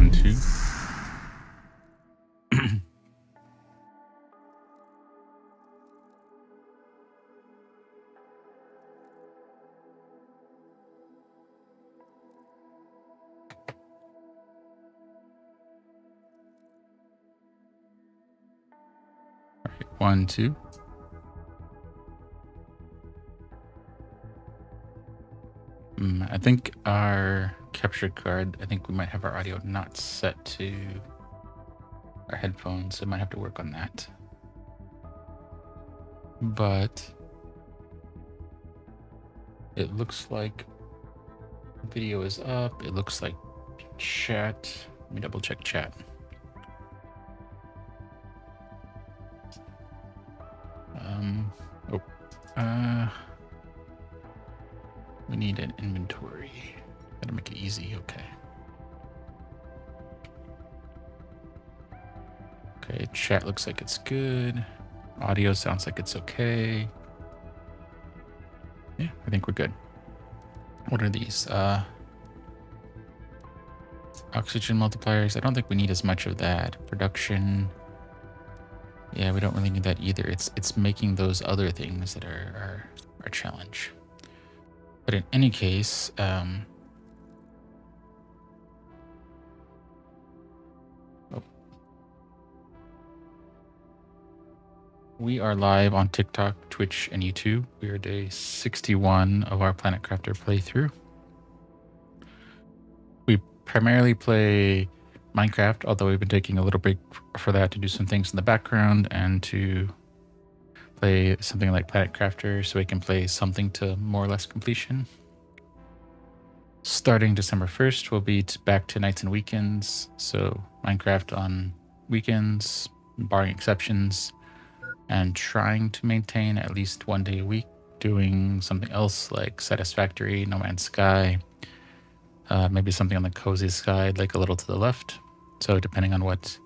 1, 2. Right, 1, 2. I think our capture card, I think we might have our audio not set to our headphones, so I might have to work on that. But it looks like video is up. It looks like chat. Let me double check chat. We need an inventory. Gotta make it easy. Okay. Okay, chat looks like it's good. Audio sounds like it's okay. Yeah, I think we're good. What are these? Oxygen multipliers. I don't think we need as much of that. Production. Yeah, we don't really need that either. It's making those other things that are our challenge. But in any case, we are live on TikTok, Twitch, and YouTube. We are day 61 of our Planet Crafter playthrough. We primarily play Minecraft, although we've been taking a little break for that to do some things in the background and to play something like Planet Crafter so we can play something to more or less completion. Starting December 1st, we'll be back to nights and weekends. So Minecraft on weekends, barring exceptions, and trying to maintain at least 1 day a week doing something else like Satisfactory, No Man's Sky, maybe something on the cozy side, like a little to the left. So depending on what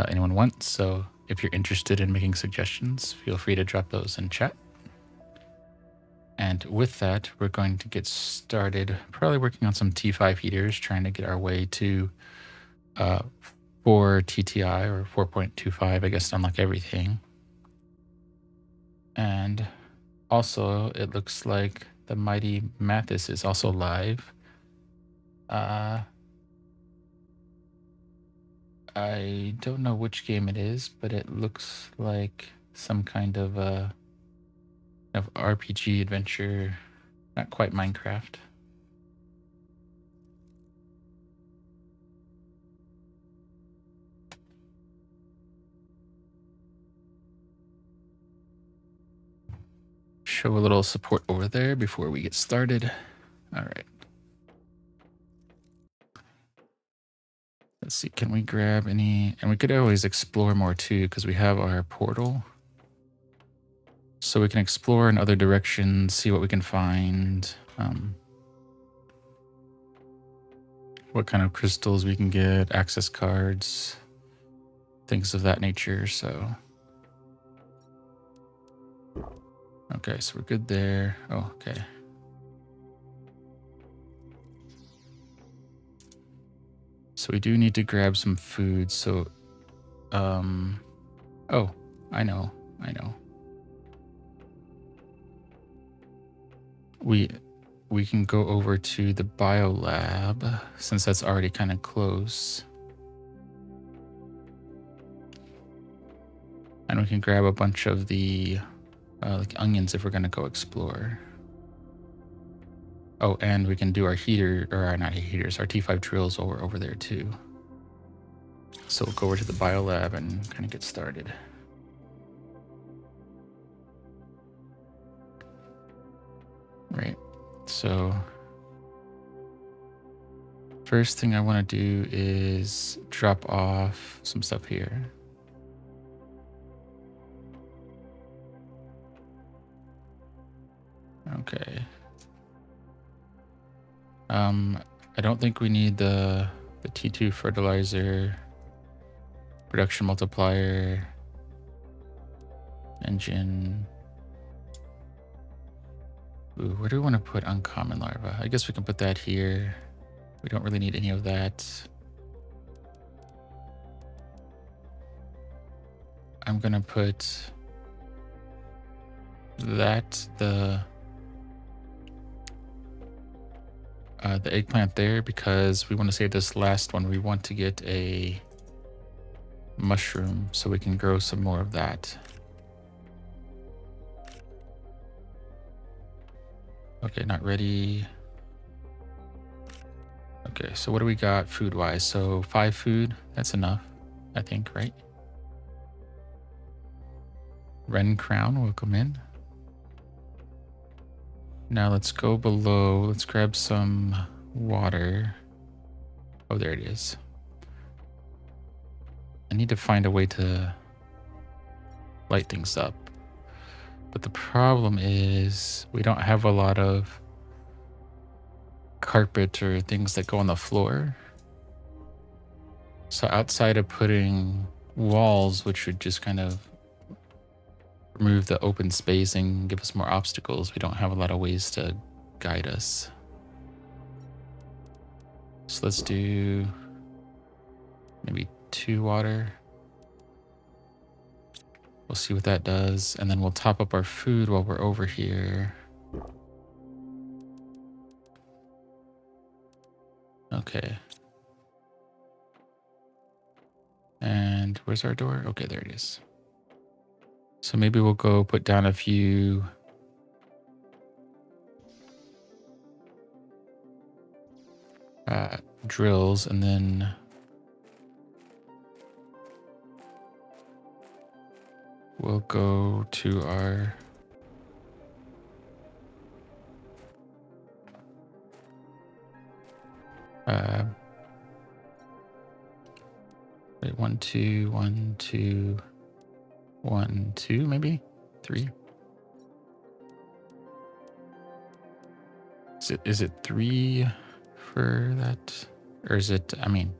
anyone wants. So if you're interested in making suggestions, feel free to drop those in chat. And with that, we're going to get started, probably working on some T5 heaters, trying to get our way to 4 TTI or 4.25, I guess, to unlock everything. And also, it looks like the mighty Mathis is also live. I don't know which game it is, but it looks like some kind of RPG adventure, not quite Minecraft. Show a little support over there before we get started. All right. Let's see, can we grab any? And we could always explore more too, because we have our portal. So we can explore in other directions, see what we can find. What kind of crystals we can get, access cards, things of that nature, so. Okay, so we're good there. Oh, okay. So we do need to grab some food, so, oh, I know. We can go over to the bio lab since that's already kind of close. And we can grab a bunch of the like onions if we're gonna go explore. Oh, and we can do our heater, or not heaters, our T5 drills while we're over there too. So we'll go over to the bio lab and kind of get started. Right, so first thing I want to do is drop off some stuff here. Okay. I don't think we need the T2 fertilizer, production multiplier, engine. Ooh, where do we want to put uncommon larva? I guess we can put that here. We don't really need any of that. I'm gonna put the eggplant there because we want to save this last one. We want to get a mushroom so we can grow some more of that. Okay, not ready. Okay, so what do we got food-wise? So 5 food, that's enough, I think, right? Wren Crown, welcome in. Now let's go below. Let's grab some water. Oh, there it is. I need to find a way to light things up. But the problem is we don't have a lot of carpet or things that go on the floor. So outside of putting walls, which would just kind of remove the open spacing, give us more obstacles, we don't have a lot of ways to guide us. So let's do maybe 2 water. We'll see what that does, and then we'll top up our food while we're over here. Okay. And where's our door? Okay, there it is. So maybe we'll go put down a few drills, and then we'll go to our wait, 1, 2, 1, 2, 1, 2, maybe 3. Is it 3 for that, or is it? I mean,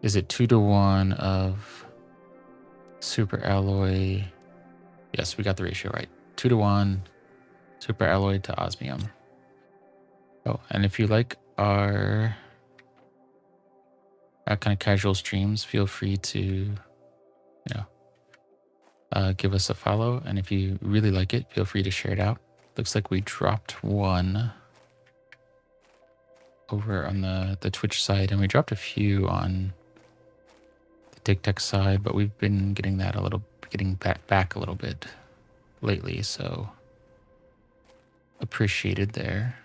is it 2 to 1 of super alloy? Yes, we got the ratio right. 2 to 1 super alloy to osmium. Oh, and if you like our kind of casual streams, feel free to, give us a follow. And if you really like it, feel free to share it out. Looks like we dropped 1 over on the Twitch side, and we dropped a few on the TikTok side, but we've been getting that getting back a little bit lately, so appreciated there.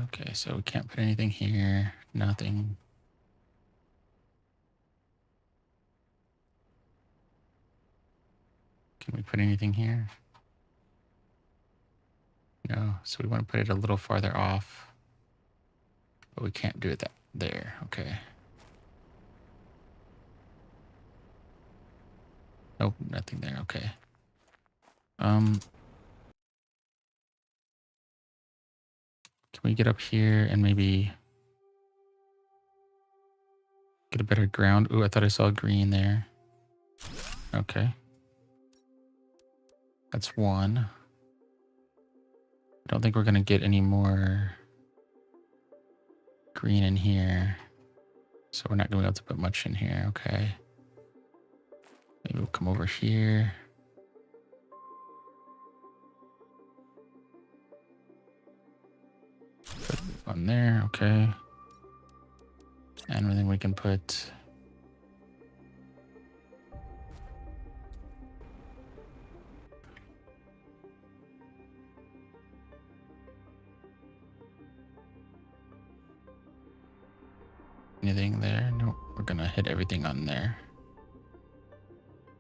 Okay, so we can't put anything here. Nothing. Can we put anything here? No, so we want to put it a little farther off, but we can't do it there. Okay. Nope, nothing there. Okay. Can we get up here and maybe get a better ground? Ooh, I thought I saw green there. Okay. That's 1. I don't think we're going to get any more green in here. So we're not going to be able to put much in here. Okay. Maybe we'll come over here. Put on there. Okay. And then we can put anything there? No, we're gonna hit everything on there.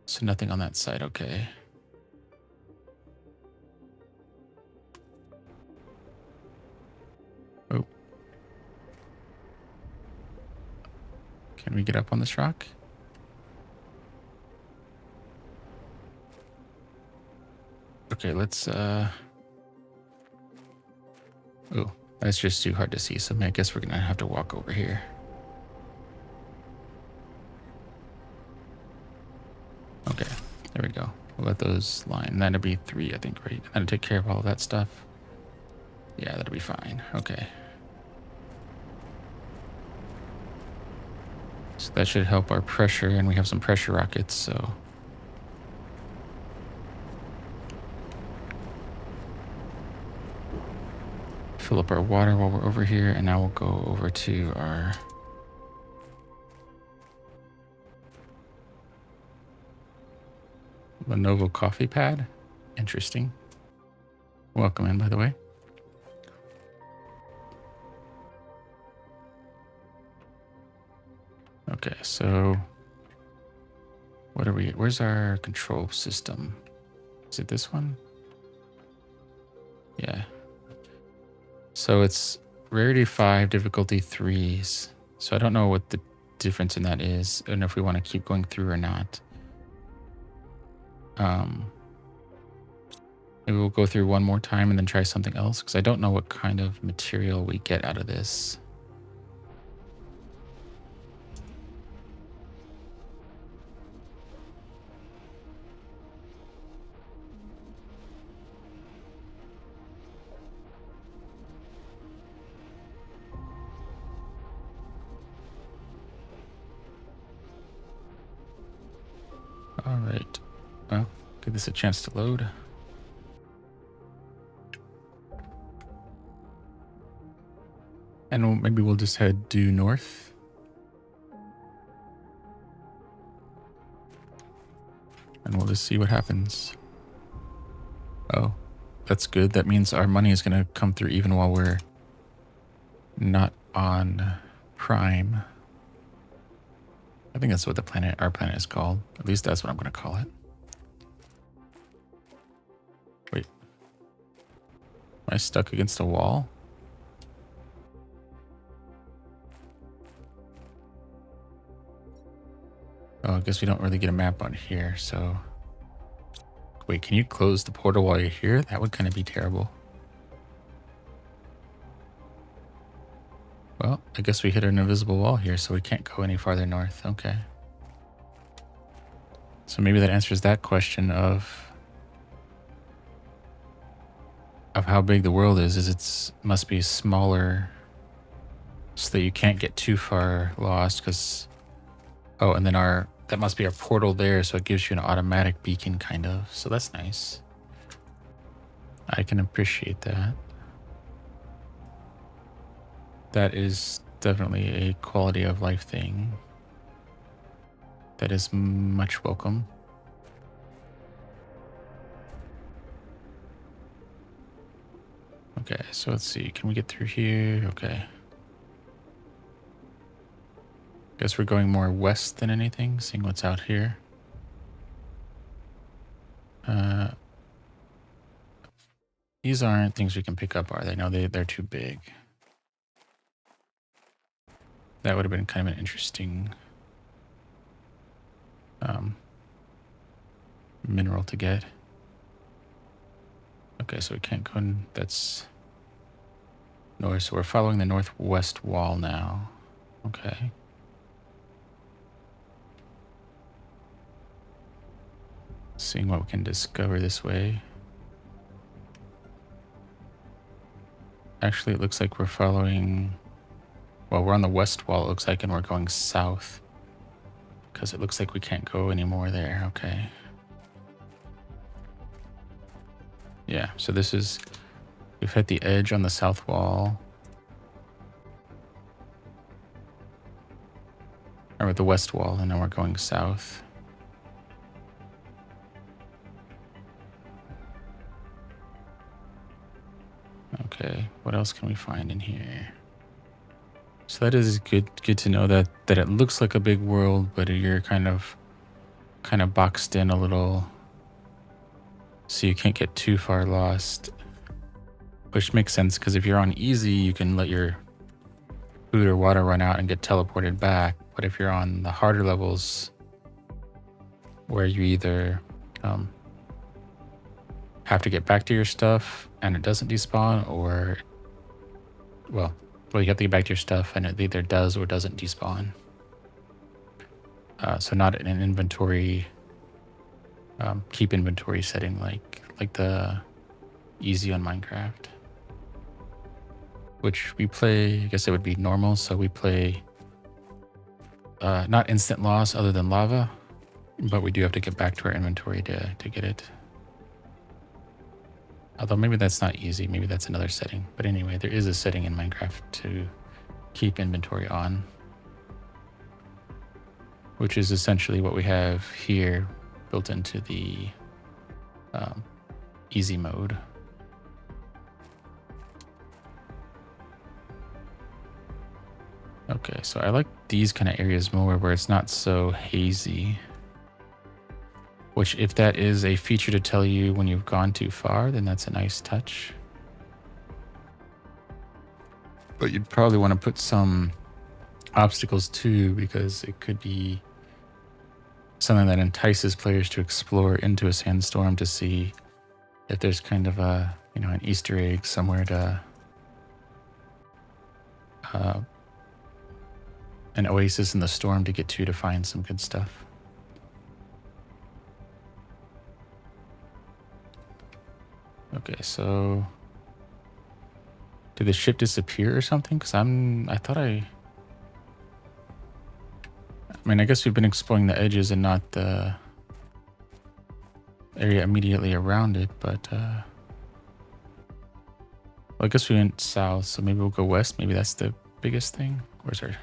So nothing on that side. Okay. Oh. Can we get up on this rock? Okay, let's oh, that's just too hard to see, so I guess we're gonna have to walk over here. Okay, there we go. We'll let those line. That'll be 3, I think, right? That'll take care of all of that stuff. Yeah, that'll be fine. Okay. So that should help our pressure, and we have some pressure rockets, so... Fill up our water while we're over here, and now we'll go over to our... Lenovo coffee pad. Interesting. Welcome in, by the way. Okay, so what are we? Where's our control system? Is it this one? Yeah. So it's rarity 5, difficulty 3s. So I don't know what the difference in that is, and if we want to keep going through or not. Maybe we'll go through one more time and then try something else, because I don't know what kind of material we get out of this. All right. Well, give this a chance to load. And maybe we'll just head due north. And we'll just see what happens. Oh, that's good. That means our money is going to come through even while we're not on Prime. I think that's what our planet is called. At least that's what I'm going to call it. Wait. Am I stuck against a wall? Oh, I guess we don't really get a map on here, so... Wait, can you close the portal while you're here? That would kind of be terrible. Well, I guess we hit an invisible wall here, so we can't go any farther north. Okay. So maybe that answers that question of how big the world is it's must be smaller so that you can't get too far lost, because... Oh, and then that must be our portal there, so it gives you an automatic beacon, kind of. So that's nice. I can appreciate that. That is definitely a quality of life thing. That is much welcome. Okay, so let's see. Can we get through here? Okay. Guess we're going more west than anything, seeing what's out here. These aren't things we can pick up, are they? No, they're too big. That would have been kind of an interesting mineral to get. Okay, so we can't go in. That's north. So we're following the northwest wall now. Okay. Seeing what we can discover this way. Actually, it looks like we're following... Well, we're on the west wall, it looks like, and we're going south. Because it looks like we can't go anymore there. Okay. Yeah, so this is... We've hit the edge on the south wall. Or the west wall, and now we're going south. Okay, what else can we find in here? So that is good to know that it looks like a big world, but you're kind of boxed in a little, so you can't get too far lost. Which makes sense, because if you're on easy, you can let your food or water run out and get teleported back. But if you're on the harder levels, where you either have to get back to your stuff and it doesn't despawn, or well, you have to get back to your stuff and it either does or doesn't despawn. So not in an inventory, keep inventory setting like the easy on Minecraft. which we play, I guess it would be normal. So we play not instant loss other than lava, but we do have to get back to our inventory to get it. Although maybe that's not easy. Maybe that's another setting. But anyway, there is a setting in Minecraft to keep inventory on, which is essentially what we have here built into the easy mode. Okay, so I like these kind of areas more where it's not so hazy. Which, if that is a feature to tell you when you've gone too far, then that's a nice touch. But you'd probably want to put some obstacles too, because it could be something that entices players to explore into a sandstorm to see if there's kind of a, you know, an Easter egg somewhere to an oasis in the storm to get to find some good stuff. Okay, so did the ship disappear or something? Because I mean, I guess we've been exploring the edges and not the area immediately around it, but well, I guess we went south, so maybe we'll go west. Maybe that's the biggest thing. Where's our...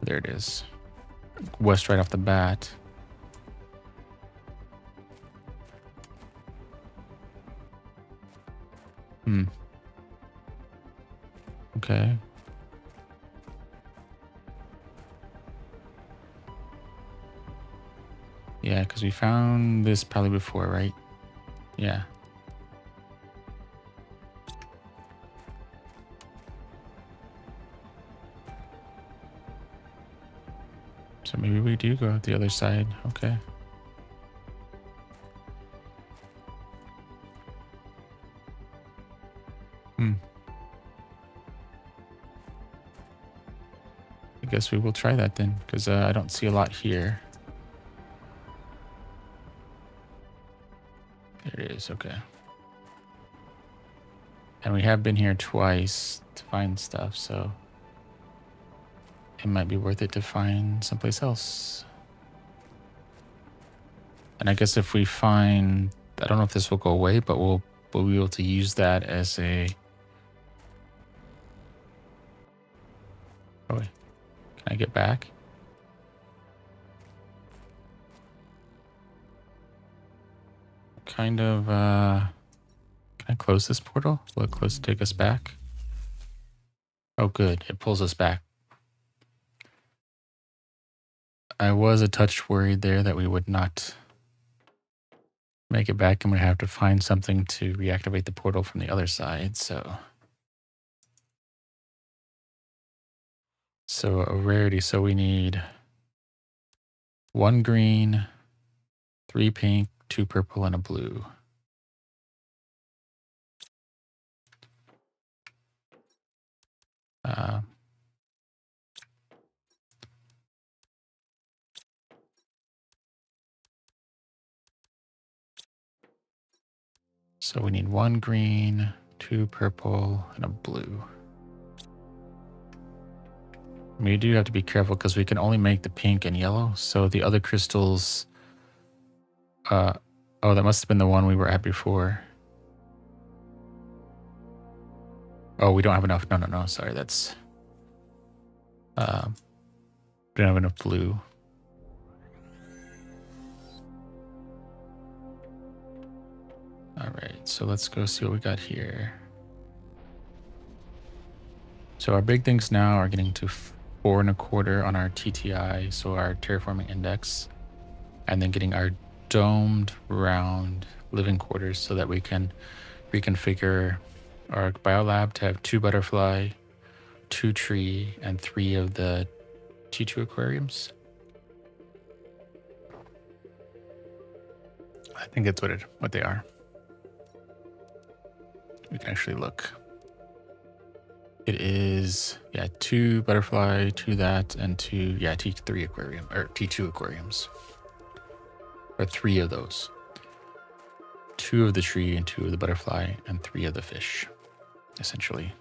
There it is. West right off the bat. Okay. Yeah, because we found this probably before, right? Yeah. So maybe we do go the other side. Okay. I guess we will try that then, because I don't see a lot here. There it is, okay. And we have been here twice to find stuff, so it might be worth it to find someplace else. And I guess if we find, I don't know if this will go away, but we'll be able to use that as a... Oh, wait. Can I get back? Kind of, can I close this portal? Will it close to take us back? Oh, good. It pulls us back. I was a touch worried there that we would not make it back and we'd have to find something to reactivate the portal from the other side, so a rarity. So we need 1 green, 3 pink, 2 purple, and a blue. So we need 1 green, 2 purple, and a blue. We do have to be careful because we can only make the pink and yellow. So the other crystals, oh, that must have been the one we were at before. Oh, we don't have enough. No. Sorry, that's... we don't have enough blue. All right, so let's go see what we got here. So our big things now are getting to 4 1/4 on our TTI, so our terraforming index, and then getting our domed round living quarters so that we can reconfigure our biolab to have 2 butterfly, 2 tree, and 3 of the T2 aquariums. I think that's what they are. We can actually look. It is, yeah, 2 butterfly, 2 that, and 2, yeah, T3 aquarium, or T2 aquariums. Or 3 of those. 2 of the tree and 2 of the butterfly and 3 of the fish, essentially.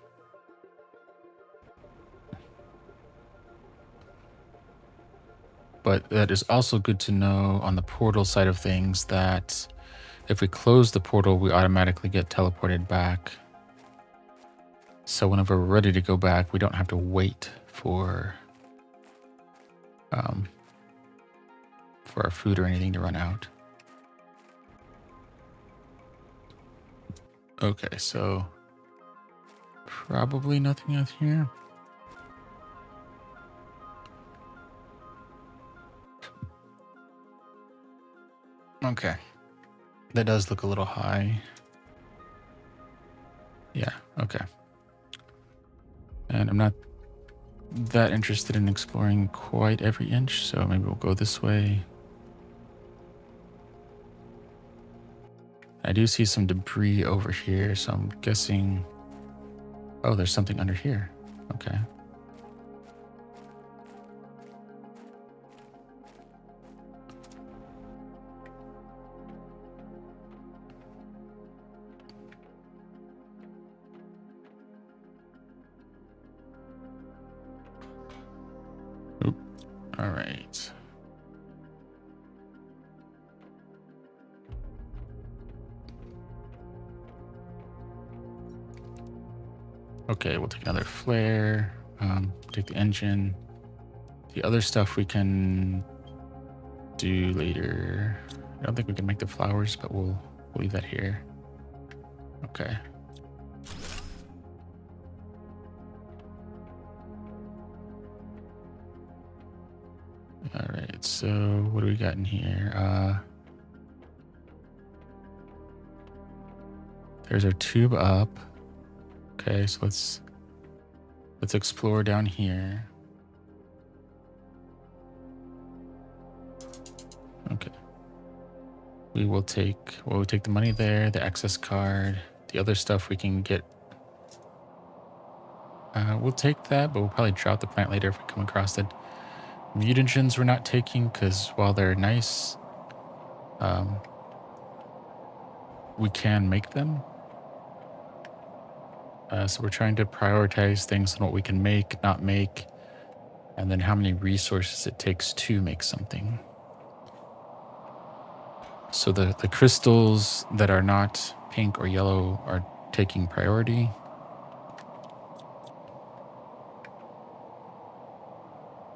But that is also good to know on the portal side of things that if we close the portal, we automatically get teleported back. So whenever we're ready to go back, we don't have to wait for our food or anything to run out. Okay, so probably nothing out here. Okay. That does look a little high. Yeah, okay. And I'm not that interested in exploring quite every inch, so maybe we'll go this way. I do see some debris over here, so I'm guessing... Oh, there's something under here. Okay. Oop. All right. Okay, we'll take another flare. Take the engine. The other stuff we can do later. I don't think we can make the flowers, but we'll leave that here. Okay. All right, so what do we got in here? There's our tube up. Okay, so let's explore down here. Okay. We'll take the money there, the access card, the other stuff we can get. We'll take that, but we'll probably drop the plant later if we come across it. Mutagens we're not taking because while they're nice, we can make them. So we're trying to prioritize things on what we can make, not make, and then how many resources it takes to make something. So the crystals that are not pink or yellow are taking priority.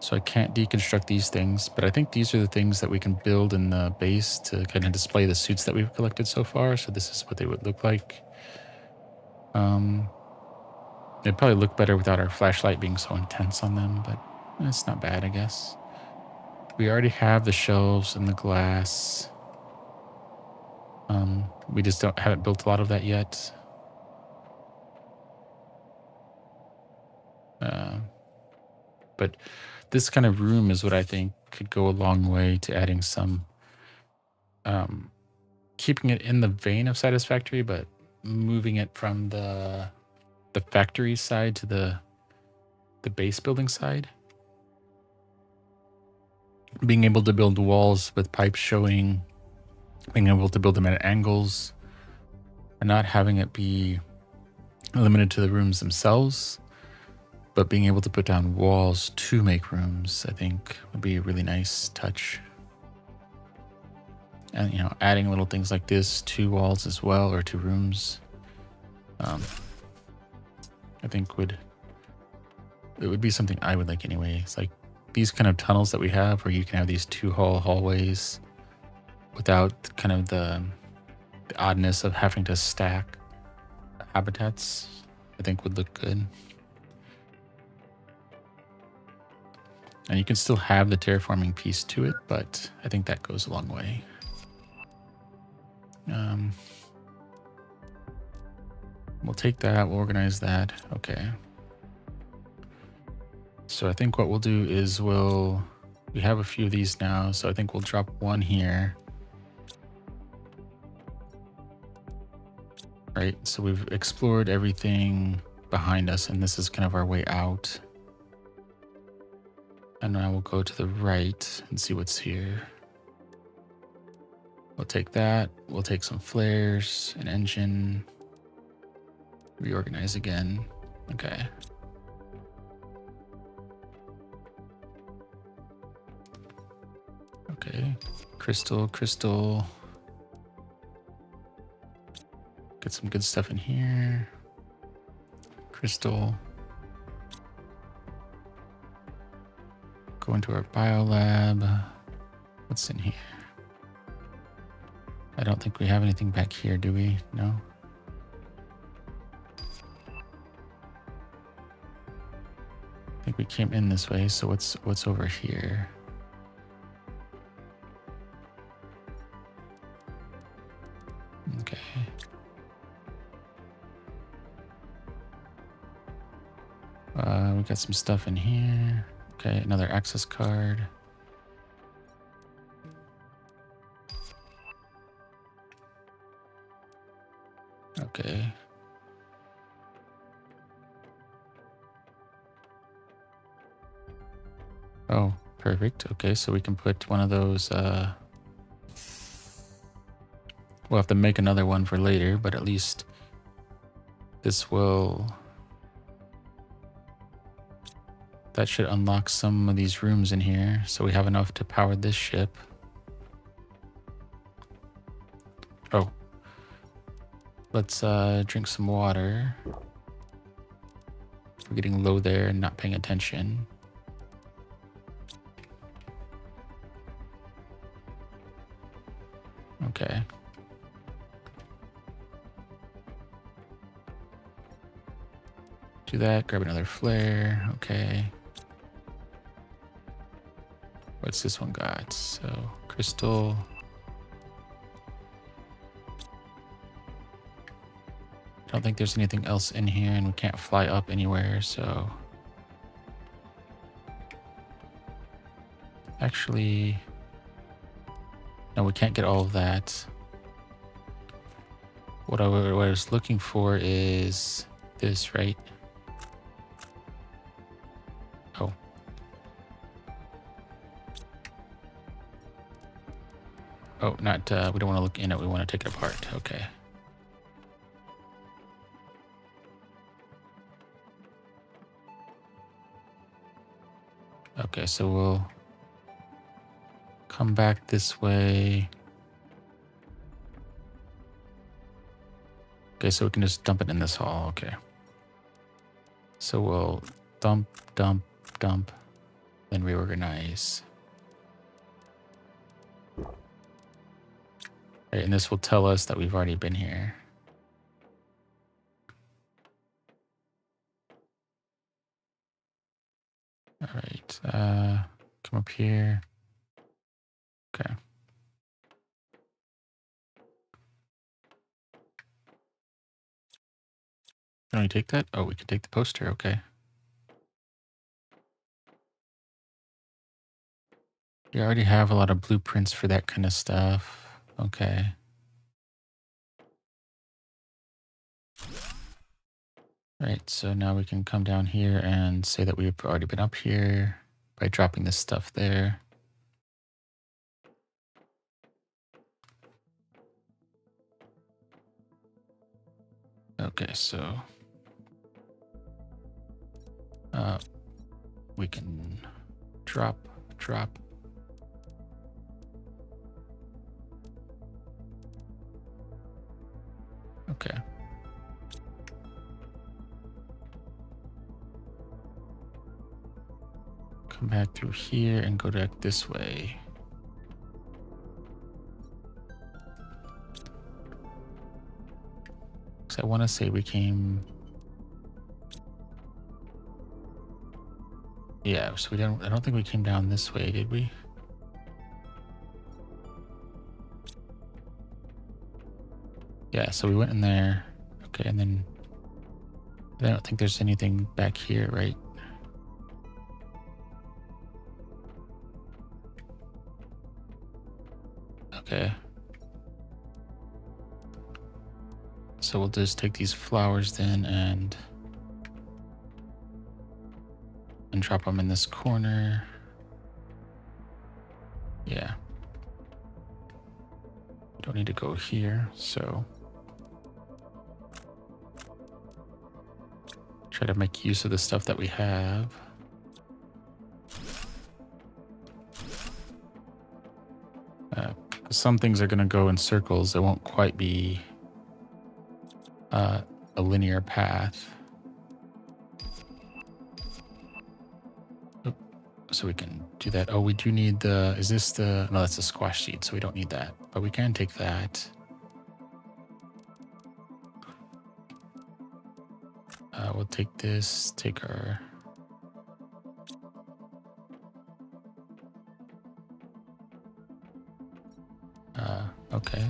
So I can't deconstruct these things, but I think these are the things that we can build in the base to kind of display the suits that we've collected so far. So this is what they would look like. They'd probably look better without our flashlight being so intense on them, but it's not bad, I guess. We already have the shelves and the glass. We just haven't built a lot of that yet. But this kind of room is what I think could go a long way to adding some, keeping it in the vein of Satisfactory, but moving it from the factory side to the base building side. Being able to build walls with pipes showing, being able to build them at angles, and not having it be limited to the rooms themselves, but being able to put down walls to make rooms, I think would be a really nice touch. And, you know, adding little things like this to walls as well, or to rooms, I think it would be something I would like anyway. It's like these kind of tunnels that we have where you can have these two hallways without kind of the oddness of having to stack habitats, I think would look good. And you can still have the terraforming piece to it, but I think that goes a long way. We'll take that, we'll organize that. Okay. So I think what we'll do is we have a few of these now, so I think we'll drop one here. Right, so we've explored everything behind us, and this is kind of our way out. And now we'll go to the right and see what's here. We'll take that. We'll take some flares, an engine. Reorganize again. Okay. Okay. Crystal, crystal. Get some good stuff in here. Crystal. Go into our biolab. What's in here? I don't think we have anything back here, do we? No. I think we came in this way, so what's over here? Okay. We got some stuff in here. Okay, another access card. Okay. Oh, perfect. Okay, so we can put one of those, we'll have to make another one for later, but at least this will... That should unlock some of these rooms in here, so we have enough to power this ship. Oh. Let's drink some water. We're getting low there and not paying attention. Okay. Do that, grab another flare. Okay. What's this one got? So, crystal. I don't think there's anything else in here, and we can't fly up anywhere, so... Actually... No, we can't get all of that. What I was looking for is this, right? Oh. Oh, not, we don't want to look in it, we want to take it apart. Okay. Okay, so we'll come back this way. Okay, so we can just dump it in this hall. Okay. So we'll dump, dump, dump, then reorganize. Right, and this will tell us that we've already been here. All right, come up here. Okay. Can we take that? Oh, we can take the poster. Okay. We already have a lot of blueprints for that kind of stuff. Okay. Right, so now we can come down here and say that we've already been up here by dropping this stuff there. Okay, so we can drop. Okay. Come back through here and go back this way. Because I want to say we came... Yeah, so I don't think we came down this way, did we? Yeah, so we went in there. Okay, and then I don't think there's anything back here, right? Okay. So we'll just take these flowers then and drop them in this corner. Yeah. We don't need to go here, so try to make use of the stuff that we have. Some things are going to go in circles. It won't quite be a linear path. Oop. So we can do that. Oh, we do need the... Is this the... No, that's the squash seed, so we don't need that. But we can take that. We'll take this, take our... okay.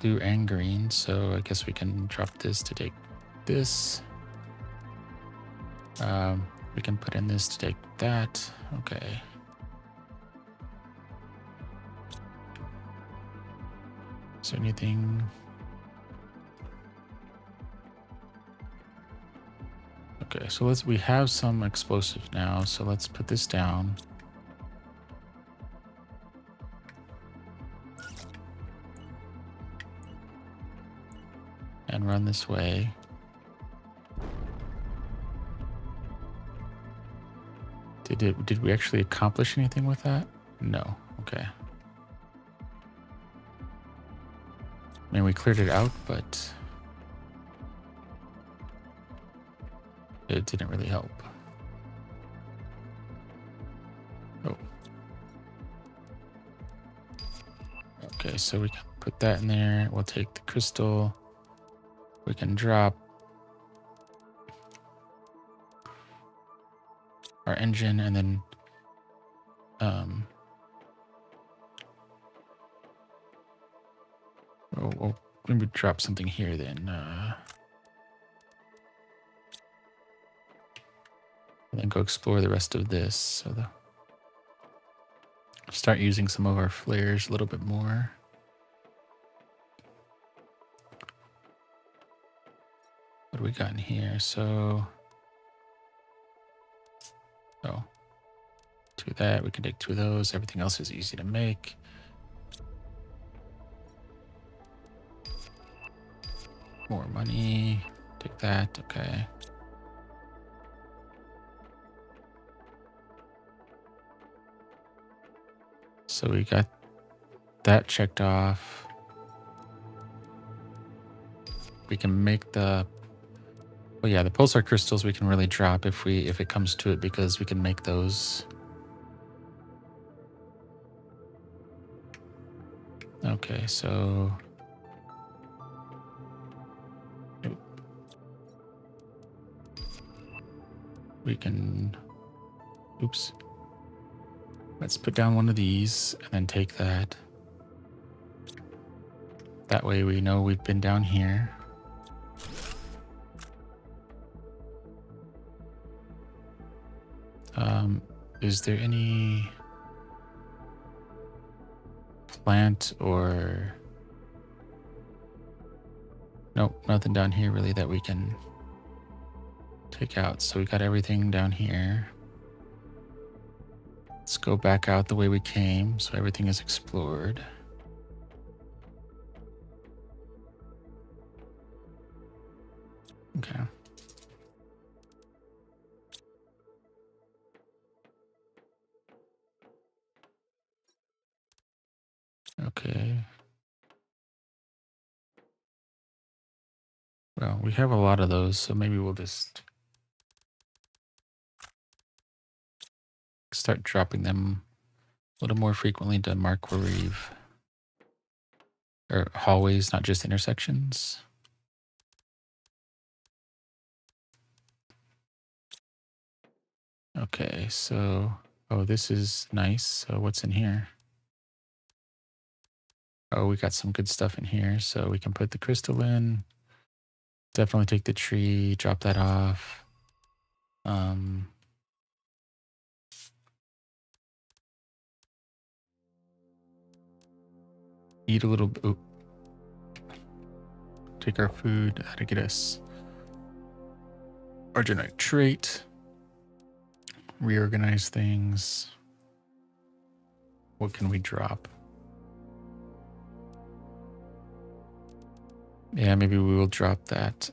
Blue and green, so I guess we can drop this to take this. We can put in this to take that. Okay. Is there anything... Okay, so we have some explosive now, so let's put this down. And run this way. Did we actually accomplish anything with that? No. Okay. I mean, we cleared it out, but it didn't really help. Oh. Okay, so we can put that in there. We'll take the crystal. We can drop our engine and then we'll maybe drop something here then. And then go explore the rest of this. So start using some of our flares a little bit more. What do we got in here? So, oh, two of that. We can take two of those. Everything else is easy to make. More money. Take that. Okay. So we got that checked off. We can make the... Well, yeah, the pulsar crystals we can really drop if it comes to it, because we can make those. Okay, so we can... Oops. Let's put down one of these and then take that. That way we know we've been down here. Is there any plant or... Nope, nothing down here really that we can take out. So we got everything down here. Let's go back out the way we came, so everything is explored. Okay. Okay. Well, we have a lot of those, so maybe we'll just start dropping them a little more frequently to mark where we've... Or hallways, not just intersections. Okay, so... Oh, this is nice. So what's in here? Oh, we got some good stuff in here. So we can put the crystal in. Definitely take the tree, drop that off. Eat a little bit. Oh. Take our food. How to get us arginite trait. Reorganize things. What can we drop? Yeah, maybe we will drop that.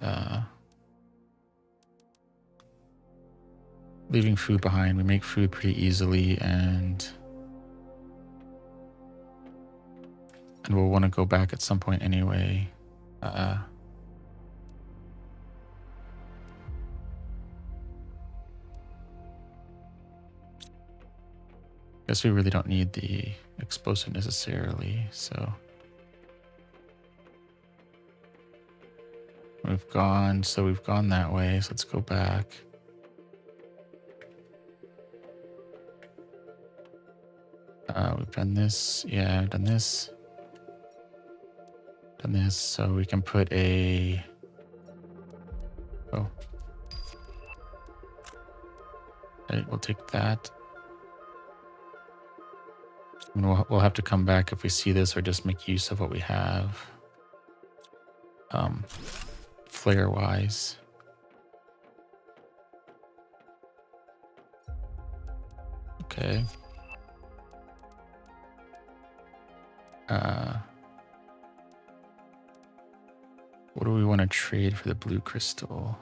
leaving food behind. We make food pretty easily, and we'll want to go back at some point anyway. Guess we really don't need the explosive necessarily, so we've gone that way, so let's go back. We've done this, yeah, done this, so we can put a, oh, okay, we'll take that. And we'll have to come back if we see this, or just make use of what we have. Flare wise. Okay. What do we want to trade for the blue crystal?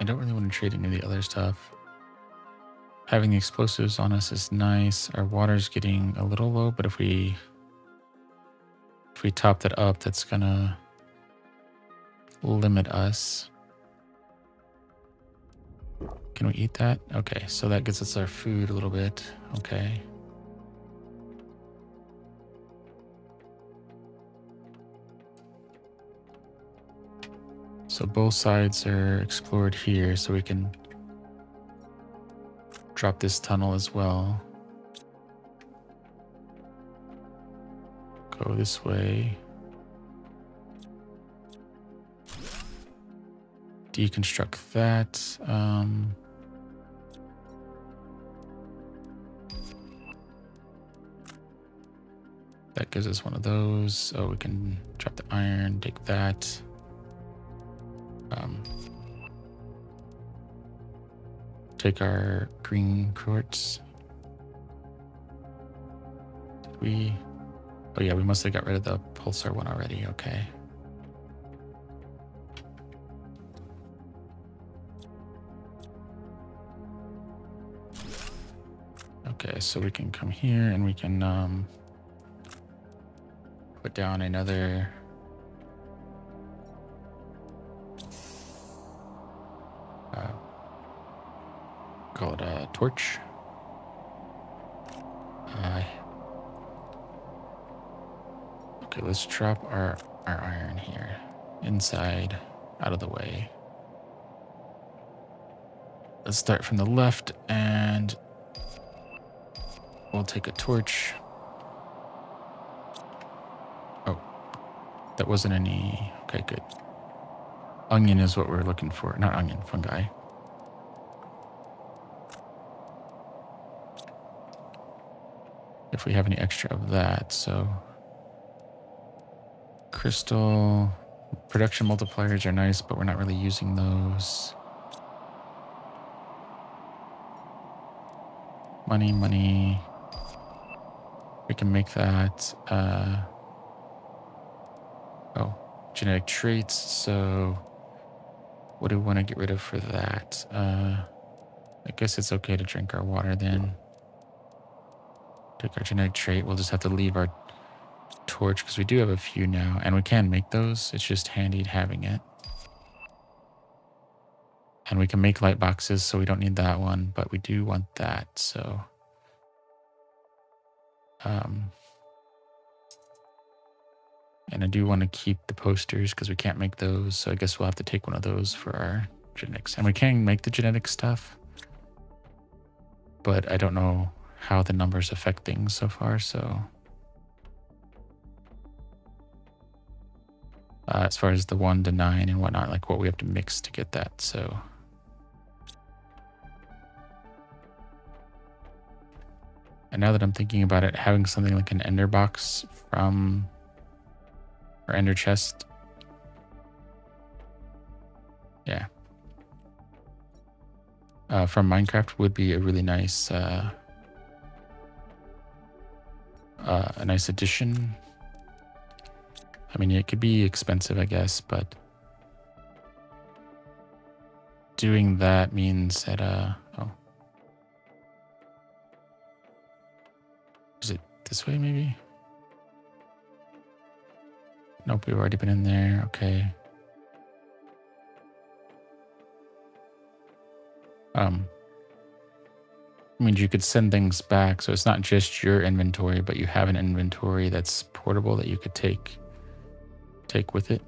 I don't really want to trade any of the other stuff. Having the explosives on us is nice. Our water's getting a little low, but if we top that up, that's gonna limit us. Can we eat that? Okay, so that gets us our food a little bit. Okay. So both sides are explored here, so we can drop this tunnel as well. Go this way. Deconstruct that. That gives us one of those. Oh, we can drop the iron, take that. Take our green quartz. Did we? Oh yeah, we must have got rid of the pulsar one already. Okay. Okay, so we can come here and we can put down another call it a torch. Okay, let's drop our iron here inside, out of the way. Let's start from the left, and we'll take a torch. Oh, that wasn't any. Okay, good. Onion is what we're looking for. Not onion, fungi. If we have any extra of that, so crystal production multipliers are nice, but we're not really using those. Money. We can make that. Oh, genetic traits. So what do we want to get rid of for that? I guess it's okay to drink our water then. Take our genetic trait. We'll just have to leave our torch because we do have a few now, and we can make those. It's just handy having it. And we can make light boxes, so we don't need that one, but we do want that, so. And I do want to keep the posters because we can't make those, so I guess we'll have to take one of those for our genetics. And we can make the genetic stuff, but I don't know how the numbers affect things so far, so. As far as the 1 to 9 and whatnot, like what we have to mix to get that, so. And now that I'm thinking about it, having something like an ender box from, or ender chest. Yeah. From Minecraft would be a really nice a nice addition. I mean, it could be expensive, I guess, but doing that means that, oh. Is it this way, maybe? Nope, we've already been in there. Okay. Means you could send things back, so it's not just your inventory, but you have an inventory that's portable that you could take with it.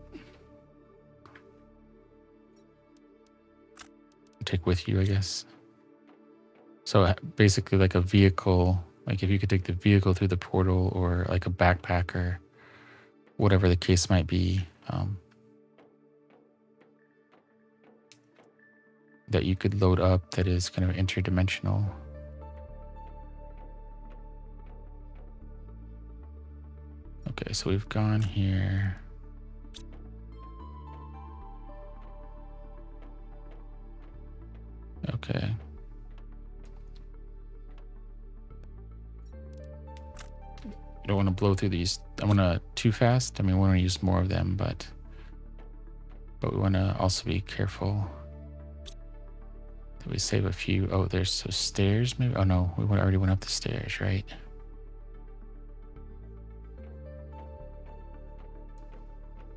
Take with you, I guess. So basically like a vehicle, like if you could take the vehicle through the portal, or like a backpack, or whatever the case might be, that you could load up that is kind of interdimensional. Okay, so we've gone here. Okay. I don't want to blow through these. I want to too fast. I mean, we want to use more of them, but we want to also be careful that we save a few. Oh, there's so stairs maybe. Oh no, we already went up the stairs, right?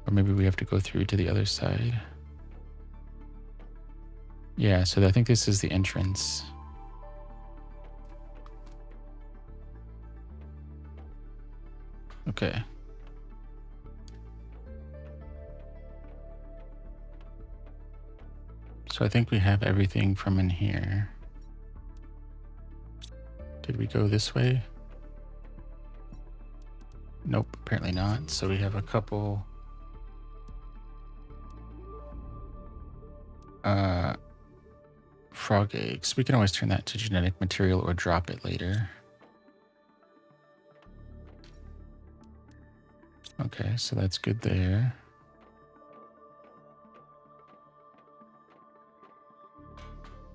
Or maybe we have to go through to the other side. Yeah, so I think this is the entrance. Okay. So I think we have everything from in here. Did we go this way? Nope, apparently not. So we have a couple frog eggs. We can always turn that to genetic material or drop it later. Okay, so that's good there.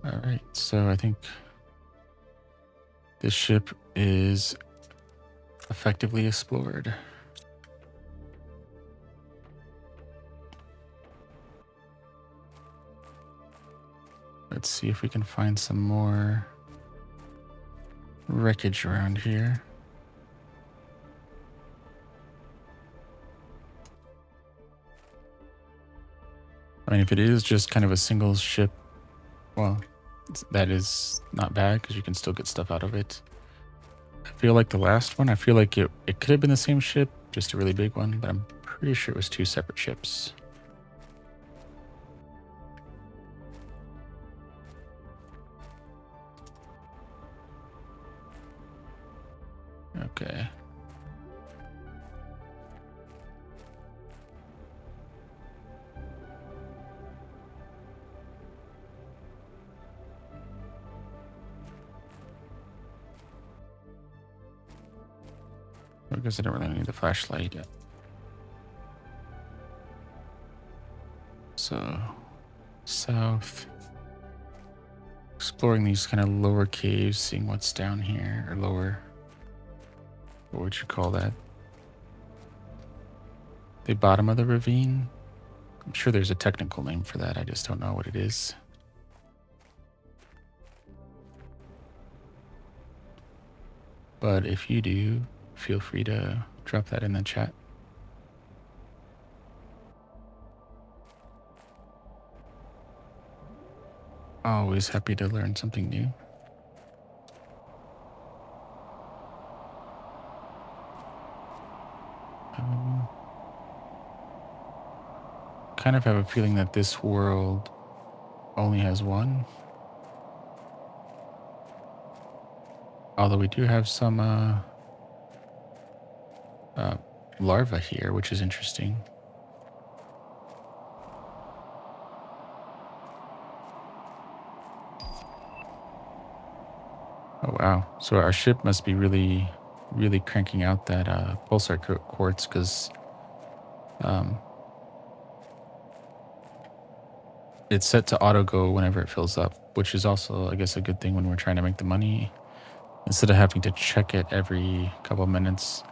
All right, so I think this ship is effectively explored. Let's see if we can find some more wreckage around here. I mean, if it is just kind of a single ship, well, that is not bad because you can still get stuff out of it. I feel like the last one, I feel like it could have been the same ship, just a really big one, but I'm pretty sure it was two separate ships. Okay. I guess I don't really need the flashlight yet. So, south. Exploring these kind of lower caves, seeing what's down here, or lower. What would you call that? The bottom of the ravine? I'm sure there's a technical name for that. I just don't know what it is. But if you do, feel free to drop that in the chat. Always happy to learn something new. Kind of have a feeling that this world only has one. Although we do have some larvae here, which is interesting. Oh wow! So our ship must be really, really cranking out that pulsar quartz, because it's set to auto go whenever it fills up, which is also, I guess, a good thing when we're trying to make the money Instead of having to check it every couple minutes,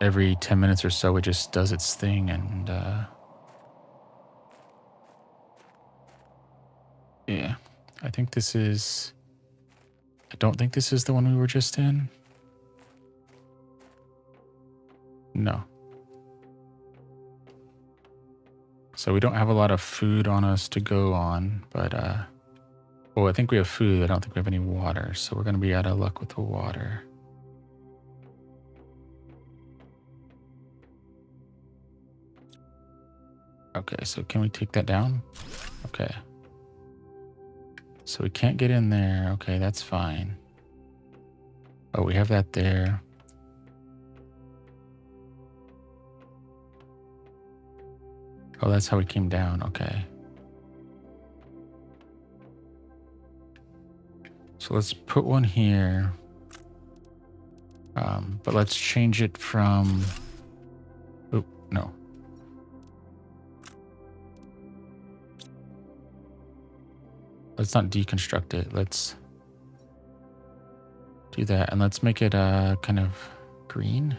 every 10 minutes or so, it just does its thing. And yeah, I think this is, I don't think this is the one we were just in. No. So we don't have a lot of food on us to go on, but well, I think we have food. I don't think we have any water, so we're going to be out of luck with the water. Okay, so can we take that down? Okay. So we can't get in there. Okay, that's fine. Oh, we have that there. Oh, that's how we came down. Okay. So let's put one here. But let's change it from... Oh, no. Let's not deconstruct it. Let's do that. And let's make it kind of green.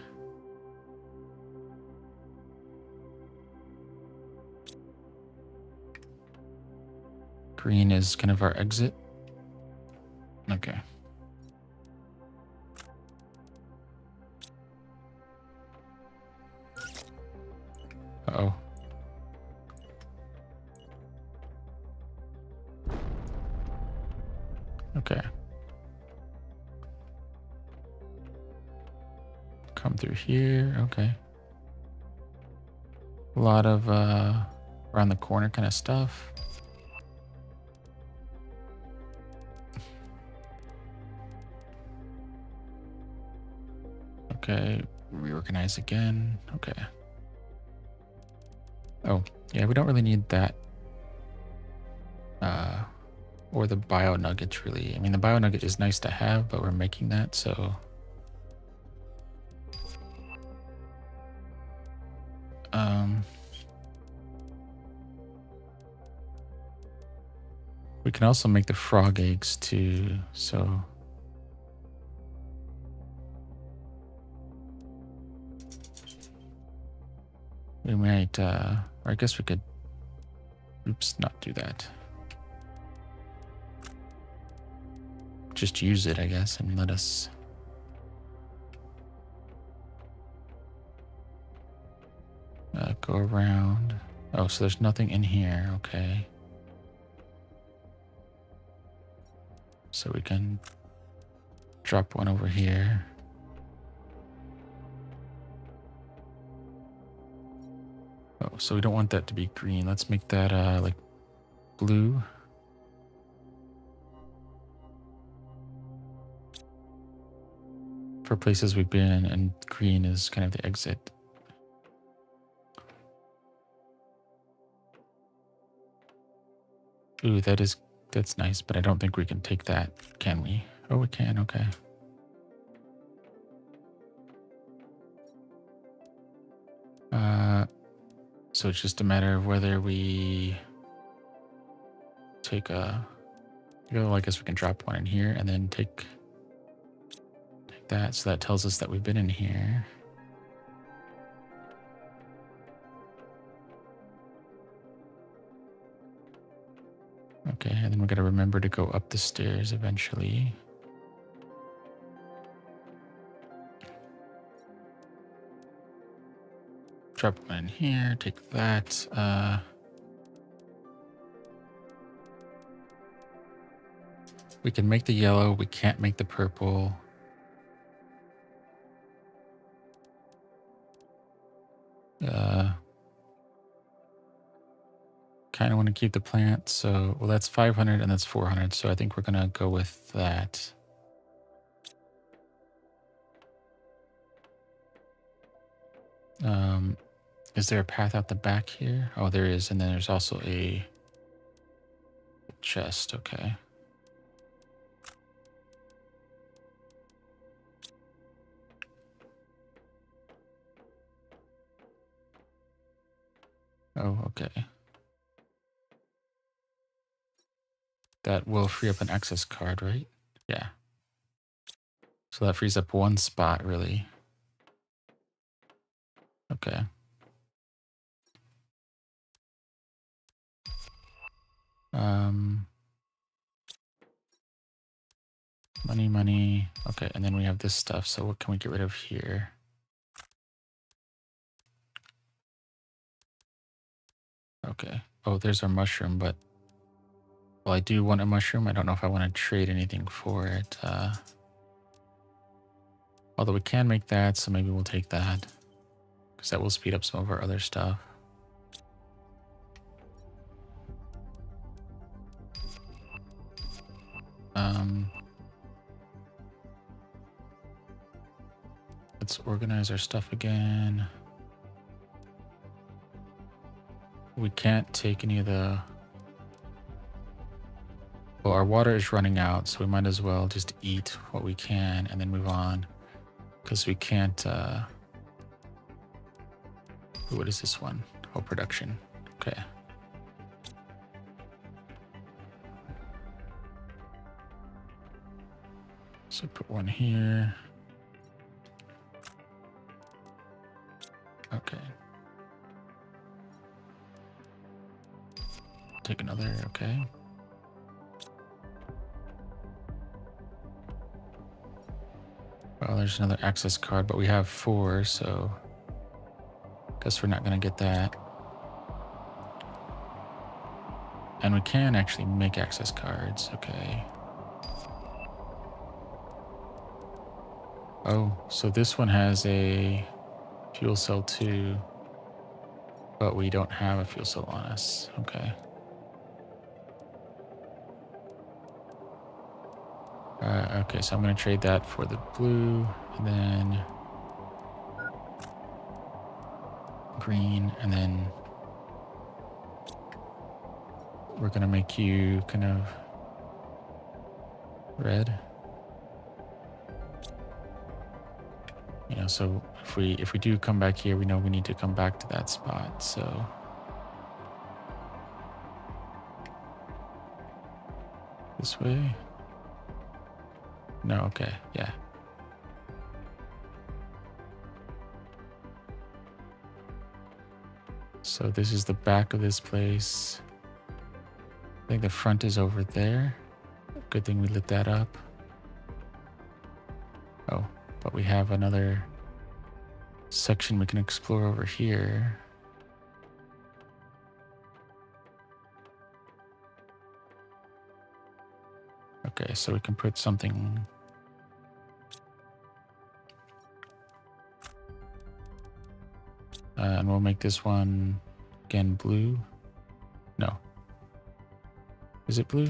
Green is kind of our exit. Okay. Uh-oh. Okay. Come through here. Okay. A lot of around the corner kind of stuff. Okay. Reorganize again. Okay. Oh, yeah, we don't really need that. Or the bio nuggets, really. I mean, the bio nugget is nice to have, but we're making that, so... we can also make the frog eggs, too, so... we might, or I guess we could... Oops, not do that. Just use it, I guess, and let us... go around. Oh, so there's nothing in here. Okay. So we can drop one over here. Oh, so we don't want that to be green. Let's make that like blue. For places we've been, and green is kind of the exit. Ooh, that's nice, but I don't think we can take that, can we? Oh, we can, okay. So it's just a matter of whether we take a... Well, I guess we can drop one in here and then take that. So that tells us that we've been in here. Okay, and then we got to remember to go up the stairs eventually. Drop one in here, take that. We can make the yellow, we can't make the purple. Kind of want to keep the plant, so, well, that's 500 and that's 400, so I think we're going to go with that. Is there a path out the back here? Oh, there is, and then there's also a chest, okay. Oh, okay. That will free up an access card, right? Yeah. So that frees up one spot, really. Okay. Money. Okay, and then we have this stuff. So what can we get rid of here? Okay. Oh, there's our mushroom, but... Well, I do want a mushroom. I don't know if I want to trade anything for it. Although we can make that, so maybe we'll take that. Because that will speed up some of our other stuff. Let's organize our stuff again. We can't take any of the... Well, our water is running out, so we might as well just eat what we can and then move on. Because we can't... What is this one? Oh, production. Okay. So put one here. Okay. Take another, okay. Well, there's another access card, but we have 4, so... Guess we're not gonna get that. And we can actually make access cards, okay. Oh, so this one has a fuel cell too, but we don't have a fuel cell on us, okay. Okay, so I'm gonna trade that for the blue, and then green, and then we're gonna make you kind of red. You know, so if we do come back here, we know we need to come back to that spot, so. This way? No, okay, yeah. So this is the back of this place. I think the front is over there. Good thing we lit that up. Oh, but we have another section we can explore over here. Okay, so we can put something... and we'll make this one, again, blue. No. Is it blue?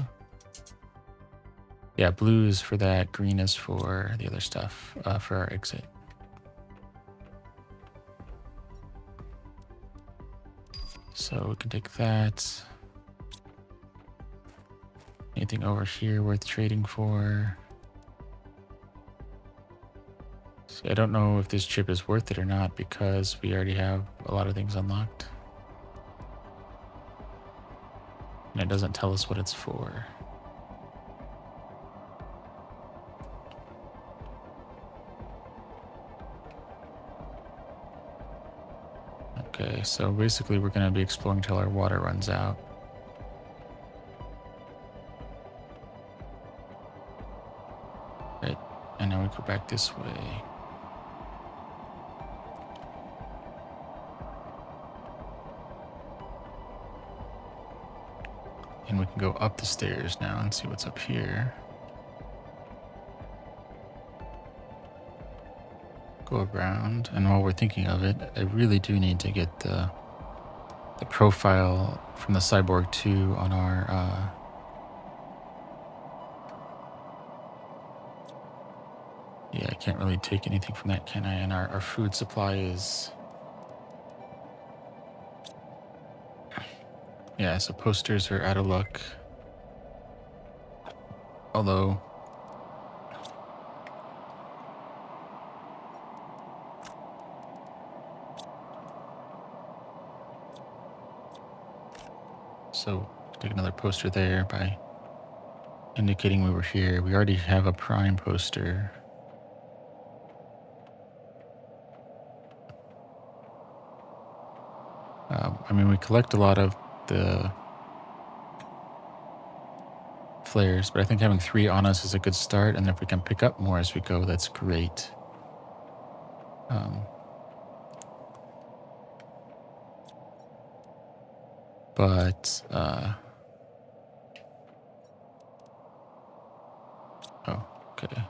Yeah, blue is for that, green is for the other stuff, for our exit. So we can take that. Anything over here worth trading for? See, I don't know if this chip is worth it or not because we already have a lot of things unlocked. And it doesn't tell us what it's for. Okay, so basically we're going to be exploring till our water runs out. Right, and now we go back this way. And we can go up the stairs now and see what's up here. Go around, and while we're thinking of it, I really do need to get the profile from the Cyborg 2 on our yeah, I can't really take anything from that, can I? And our food supply is... Yeah, so posters are out of luck. Although... So, take another poster there by indicating we were here. We already have a prime poster. I mean, we collect a lot of the flares, but I think having 3 on us is a good start, and if we can pick up more as we go, that's great. But oh, okay.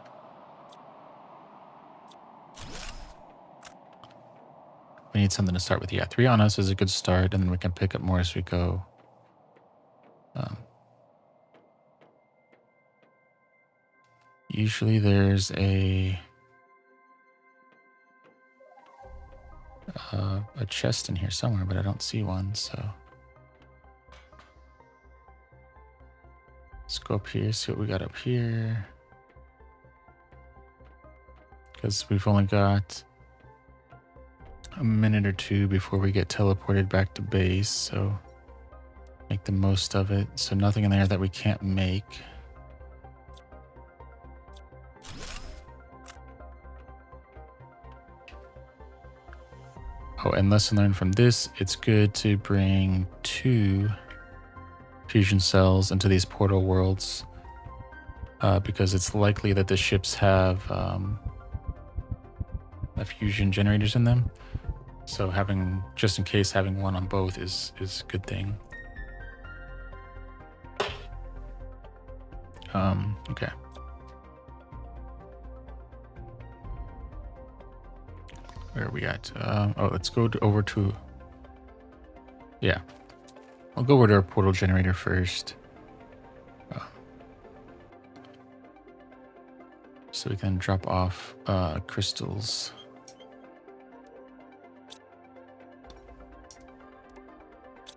We need something to start with. Yeah, 3 on us is a good start, and then we can pick up more as we go. Usually there's a chest in here somewhere, but I don't see one, so let's go up here, see what we got up here. Because we've only got a minute or two before we get teleported back to base, so make the most of it. So nothing in there that we can't make. Oh, and lesson learned from this, it's good to bring 2 fusion cells into these portal worlds because it's likely that the ships have fusion generators in them. So having, just in case, having one on both is a good thing. Okay. Where are we at? Oh, let's go over to... Yeah. I'll go over to our portal generator first. So we can drop off crystals.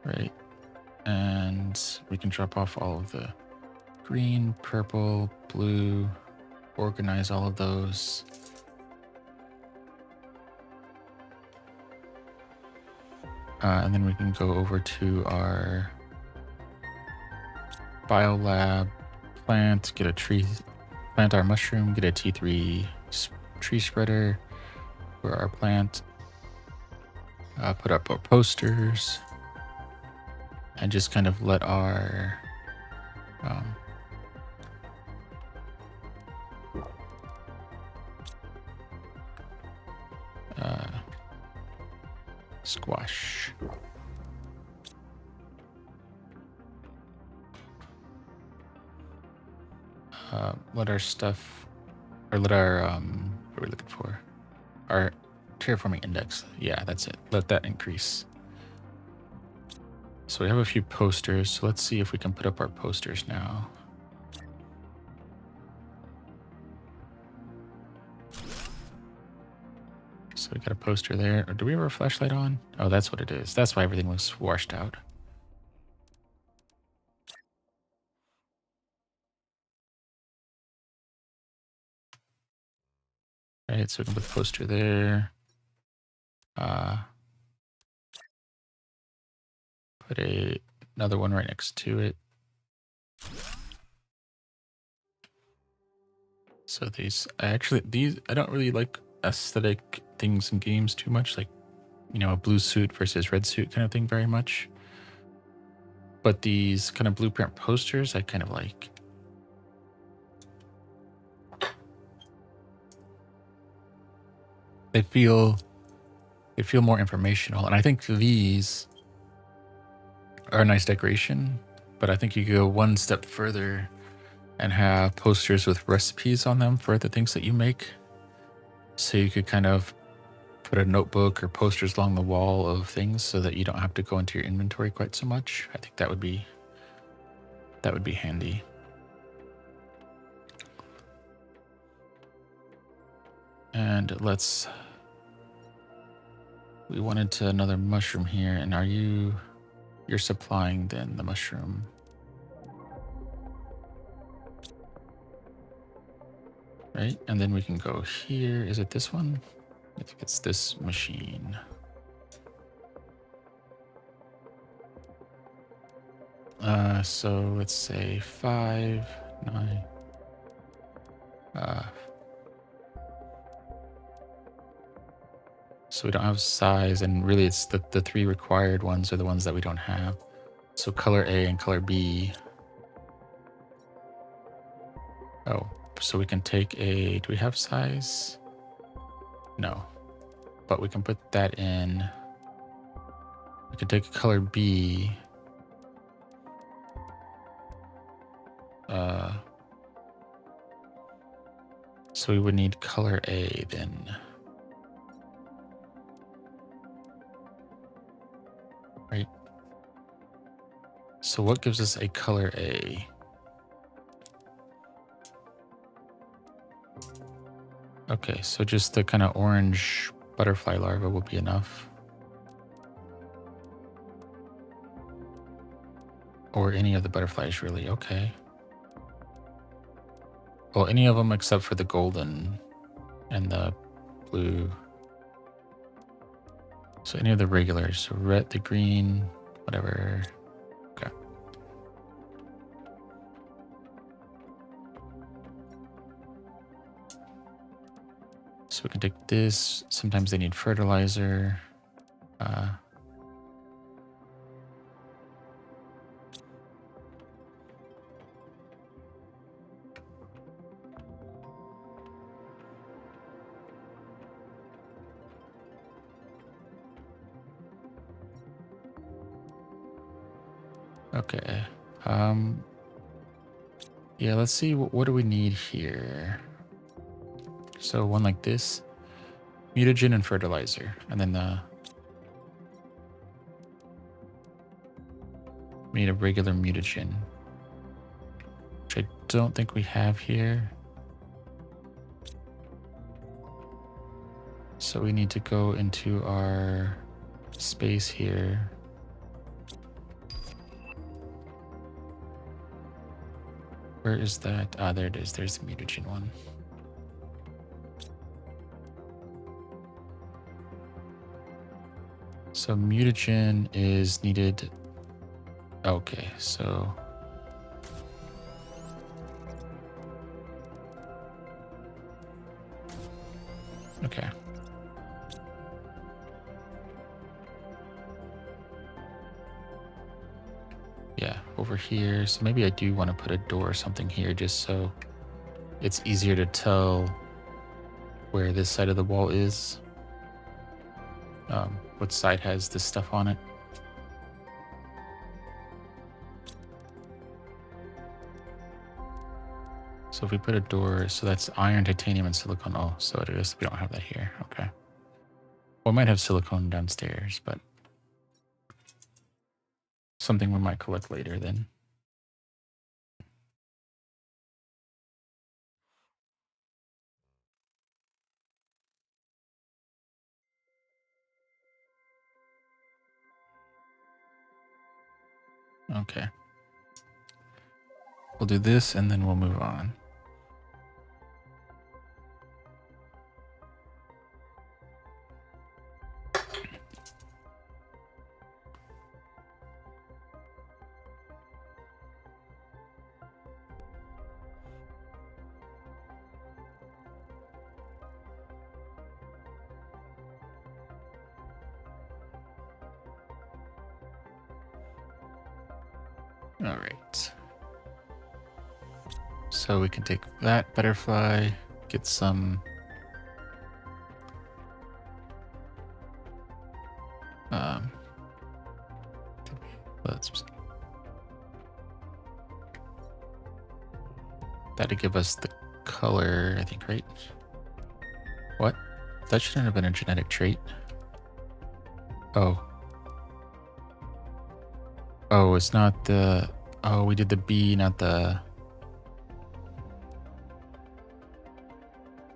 Right. And we can drop off all of the green, purple, blue, organize all of those. And then we can go over to our biolab, plant, get a tree, plant our mushroom, get a T3 tree spreader for our plant, put up our posters, and just kind of let our squash. Let our stuff, or let our, what are we looking for? Our terraforming index. Yeah, that's it. Let that increase. So we have a few posters. So let's see if we can put up our posters now. So we got a poster there. Or do we have our flashlight on? Oh, that's what it is. That's why everything was washed out. Right, so we can put the poster there. Put another one right next to it. So these, I don't really like aesthetic things in games too much, like, you know, a blue suit versus red suit kind of thing very much. But these kind of blueprint posters, I kind of like. They feel more informational, and I think these are a nice decoration, but I think you could go one step further and have posters with recipes on them for the things that you make. So you could kind of put a notebook or posters along the wall of things so that you don't have to go into your inventory quite so much. I think that would be handy. And we wanted to another mushroom here, and you're supplying then the mushroom. Right, and then we can go here. Is it this one? I think it's this machine. So let's say 5, 9. So we don't have size, and really it's the three required ones are the ones that we don't have. So color A and color B. Oh, so we can take a, do we have size? No, but we can put that in. We can take a color B. So we would need color A then. Right? So what gives us a color A? Okay, so just the kind of orange butterfly larva will be enough. Or any of the butterflies, really. Okay. Well, any of them except for the golden and the blue. So any of the regulars. So red, the green, whatever. Okay. So we can take this. Sometimes they need fertilizer. Okay. Yeah, let's see. What do we need here? So one like this. Mutagen and fertilizer. And then we need a regular mutagen, which I don't think we have here. So we need to go into our space here. Where is that? Ah, there it is. There's the mutagen one. So mutagen is needed. Okay, so okay. Yeah, over here. So maybe I do want to put a door or something here just so it's easier to tell where this side of the wall is. What side has this stuff on it. So if we put a door, so that's iron, titanium, and silicone. Oh, so it is. We don't have that here. Okay. Well, we might have silicone downstairs, but something we might collect later then. Okay. We'll do this and then we'll move on. All right. So we can take that butterfly, get some let's that'll give us the color, I think, right? What? That shouldn't have been a genetic trait. Oh. Oh, it's not the... Oh, we did the B, not the...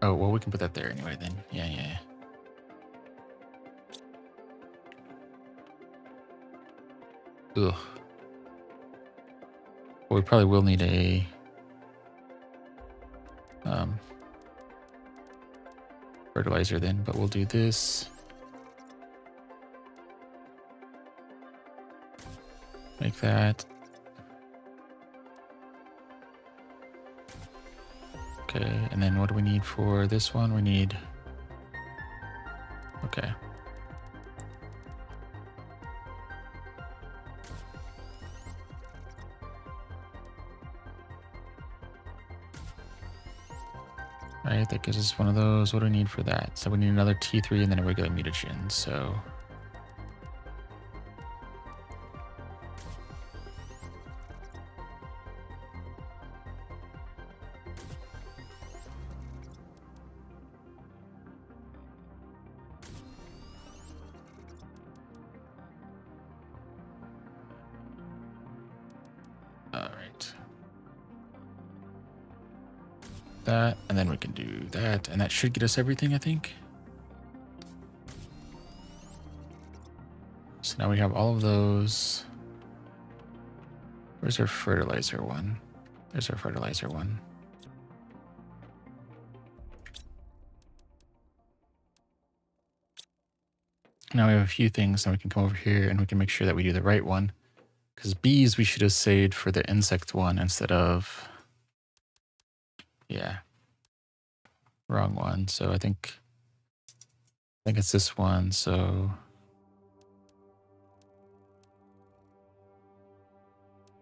Oh, well, we can put that there anyway then. Yeah, yeah. Ugh. Well, we probably will need a... fertilizer then, but we'll do this. Make that. Okay, and then what do we need for this one? We need... Okay. Right, that gives us one of those. What do we need for that? So we need another T3 and then a regular mutagen. So all right. That, and then we can do that, and that should get us everything, I think. So now we have all of those. Where's our fertilizer one? There's our fertilizer one. Now we have a few things, and we can come over here and we can make sure that we do the right one. Because bees we should have saved for the insect one instead of, yeah, wrong one. So I think it's this one. So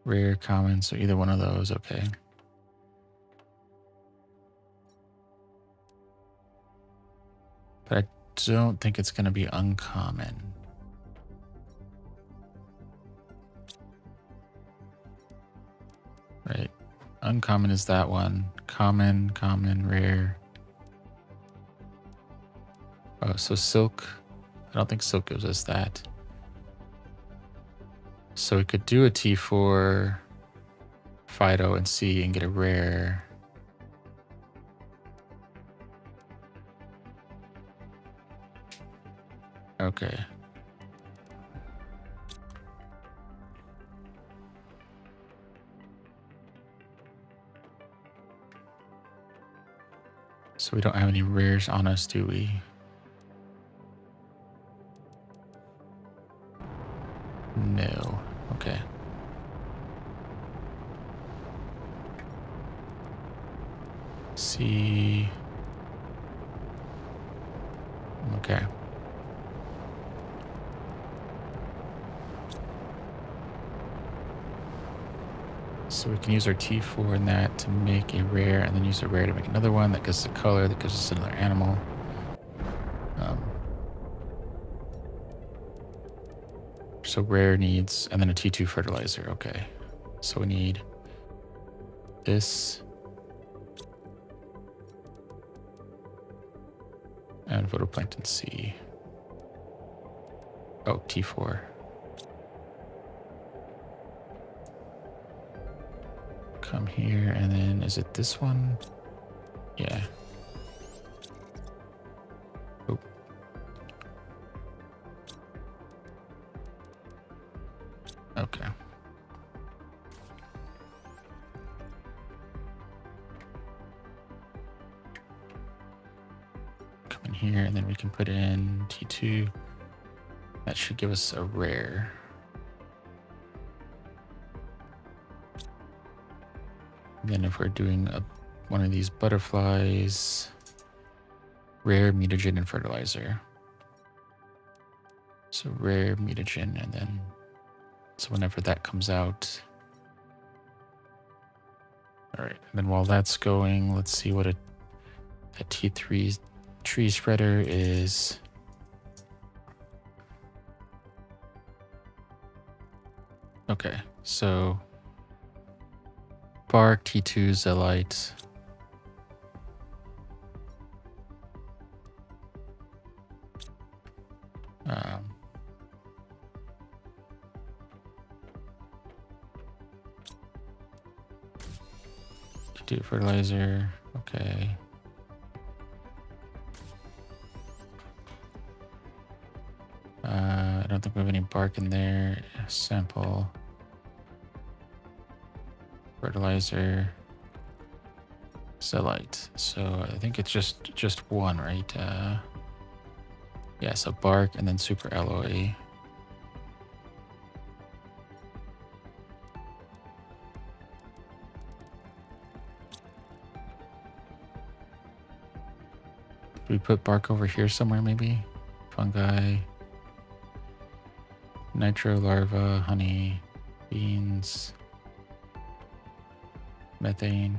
rare, common, so either one of those, okay. But I don't think it's going to be uncommon. Right. Uncommon is that one. Common, common, rare. Oh, so silk. I don't think silk gives us that. So we could do a T4 Fido and C and get a rare. Okay. So we don't have any rares on us, do we? No. Okay. C. Okay. So we can use our T4 in that to make a rare, and then use a rare to make another one that gives us a color, that gives us another animal. So rare needs, and then a T2 fertilizer. Okay. So we need this and photoplankton C. Oh, T4. Come here, and then is it this one? Yeah. Oh. Okay. Come in here, and then we can put in T2. That should give us a rare. And then if we're doing one of these butterflies, rare, mutagen, and fertilizer. So rare, mutagen, and then, so whenever that comes out. All right, and then while that's going, let's see what a T3 tree spreader is. Okay, so bark, T2, zeolite. T2 fertilizer, okay. I don't think we have any bark in there. Sample. Fertilizer. Zeolite. So I think it's just one, right? Yeah, so bark and then super alloy. Do we put bark over here somewhere maybe? Fungi. Nitro larva, honey, beans, methane.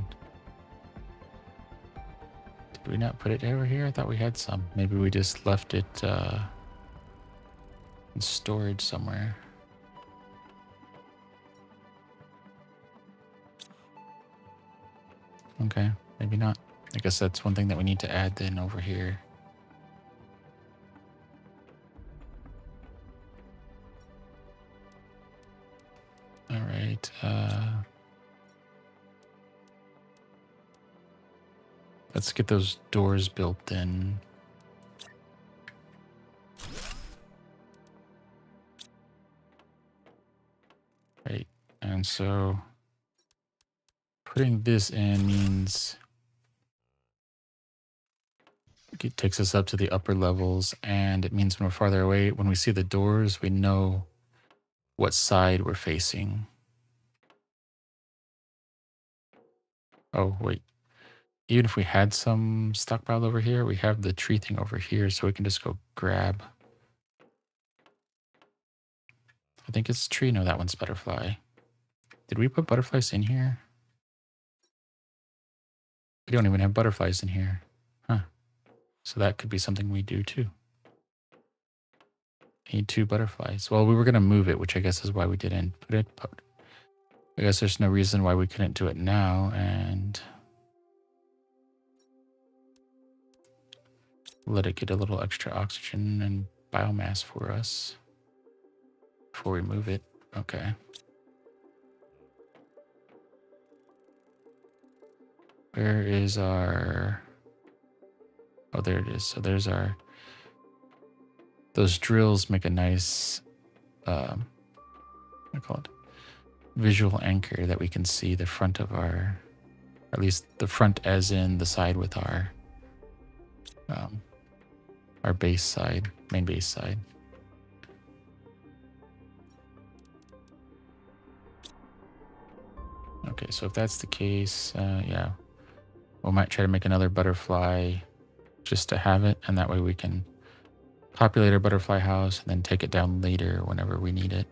Did we not put it over here? I thought we had some. Maybe we just left it in storage somewhere. Okay, maybe not. I guess that's one thing that we need to add then over here. All right. Let's get those doors built then. Right. And so putting this in means it takes us up to the upper levels, and it means when we're farther away, when we see the doors, we know what side we're facing. Oh, wait. Even if we had some stockpiled over here, we have the tree thing over here, so we can just go grab. I think it's tree. No, that one's butterfly. Did we put butterflies in here? We don't even have butterflies in here. Huh. So that could be something we do too. Need 2 butterflies. Well, we were going to move it, which I guess is why we didn't put it, but I guess there's no reason why we couldn't do it now, and let it get a little extra oxygen and biomass for us before we move it. Okay. Where is our... Oh, there it is. So there's our... Those drills make a nice, what do I call it? Visual anchor that we can see the front of our... At least the front as in the side with our base side, main base side. Okay, so if that's the case, yeah, we might try to make another butterfly just to have it, and that way we can populate our butterfly house and then take it down later whenever we need it.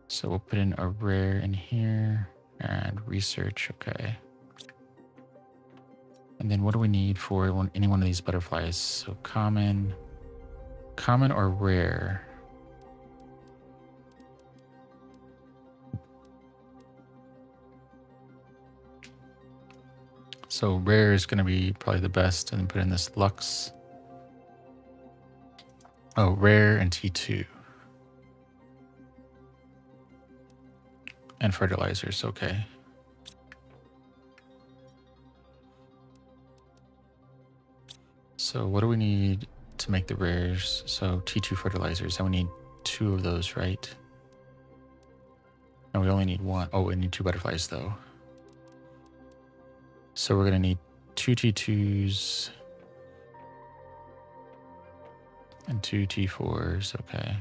So we'll put in a rare in here and research, okay. And then what do we need for any one of these butterflies? So common or rare? So rare is going to be probably the best, and then put in this Lux. Oh, rare and T2. And fertilizers, okay. So what do we need to make the rares? So T2 fertilizers, and we need 2 of those, right? No, we only need 1. Oh, we need 2 butterflies though. So we're gonna need 2 T2s and 2 T4s, okay.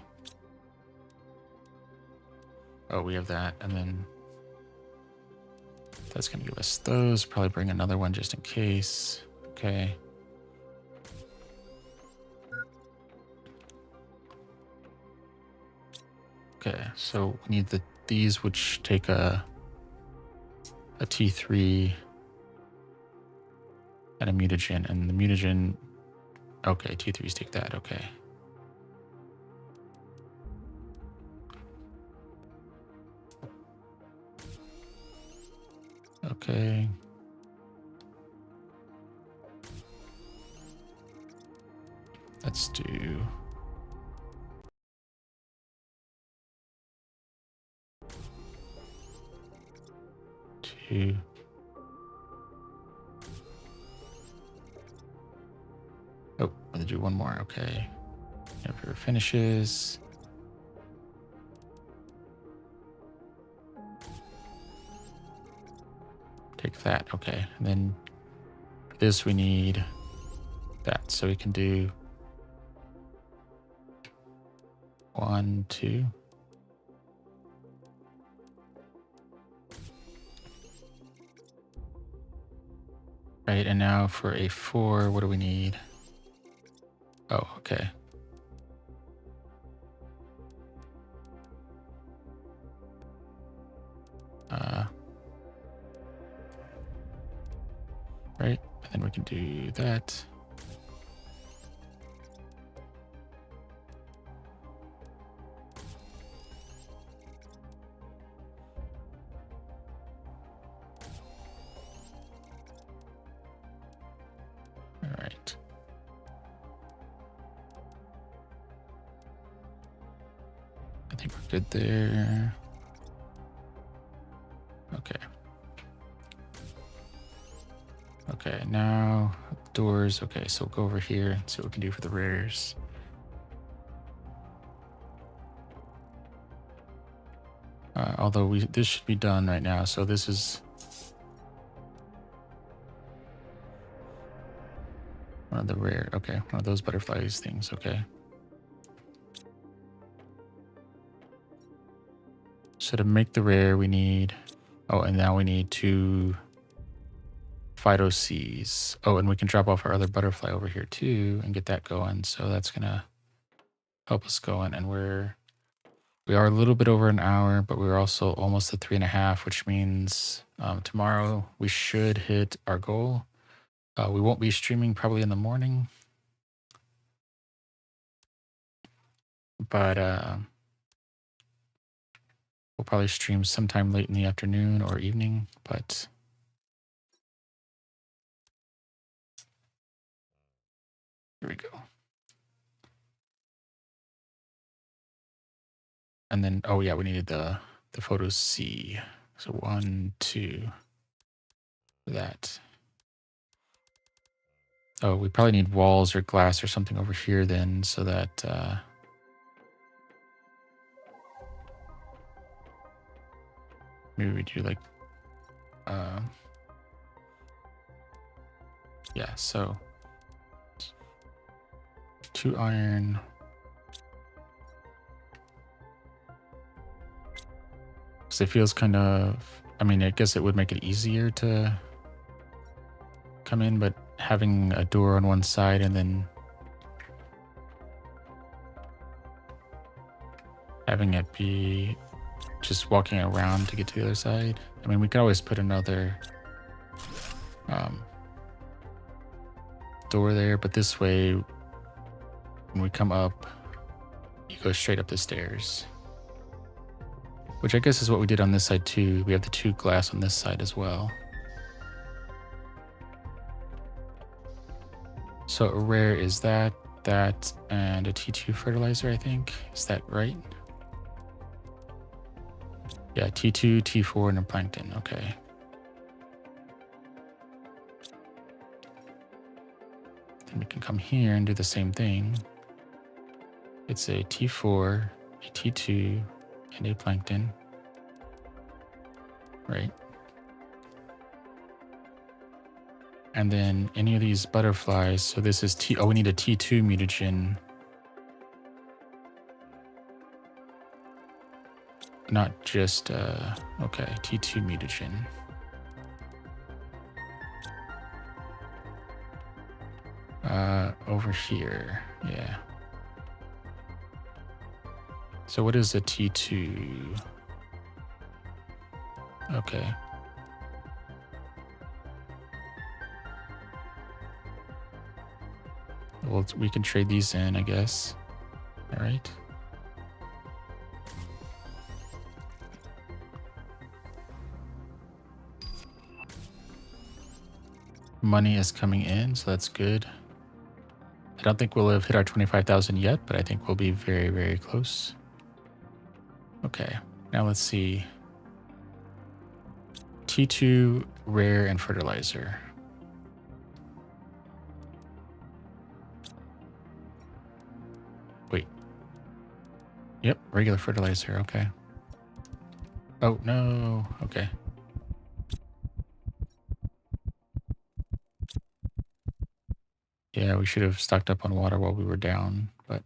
Oh, we have that, and then that's gonna give us those. Probably bring another one just in case. Okay. Okay, so we need these, which take a T3 and a mutagen, and the mutagen, okay, T3s take that, okay. Okay. Let's do... two. Oh, I'm gonna do 1 more, okay. Never finishes. Take that, okay. And then this we need that, so we can do 1, 2. Right, and now for a 4, what do we need? Oh, okay. right? And then we can do that. All right. I think we're good there. Okay. Okay, now doors. Okay, so we'll go over here and see what we can do for the rears. Although this should be done right now, so this is one of the rare. Okay, one of those butterflies things. Okay. So to make the rare, we need. Oh, and now we need 2 Fido Cs. Oh, and we can drop off our other butterfly over here too and get that going. So that's gonna help us going. And we are a little bit over an hour, but we're also almost at 3.5, which means tomorrow we should hit our goal. We won't be streaming probably in the morning, but we'll probably stream sometime late in the afternoon or evening. But here we go. And then, oh yeah, we needed the photos C. So 1, 2, that. Oh, we probably need walls or glass or something over here then, so that maybe we do like, yeah, so 2 iron. Because it feels kind of, I mean, I guess it would make it easier to come in, but having a door on one side and then having it be just walking around to get to the other side. I mean, we could always put another door there, but this way, when we come up, you go straight up the stairs. Which I guess is what we did on this side too. We have the 2 glass on this side as well. So a rare is that, and a T2 fertilizer, I think. Is that right? Yeah, T2, T4, and a plankton. Okay. Then we can come here and do the same thing. It's a T4, a T2, and a plankton. Right. And then any of these butterflies. So this is T. Oh, we need a T2 mutagen. Not just, okay, T2 mutagen. Over here, yeah. So what is a T2? Okay. Well, we can trade these in, I guess. All right. Money is coming in, so that's good. I don't think we'll have hit our 25,000 yet, but I think we'll be very, very close. Okay, now let's see. T2, rare, and fertilizer. Wait. Yep, regular fertilizer, okay. Oh, no, okay. Yeah, we should have stocked up on water while we were down, but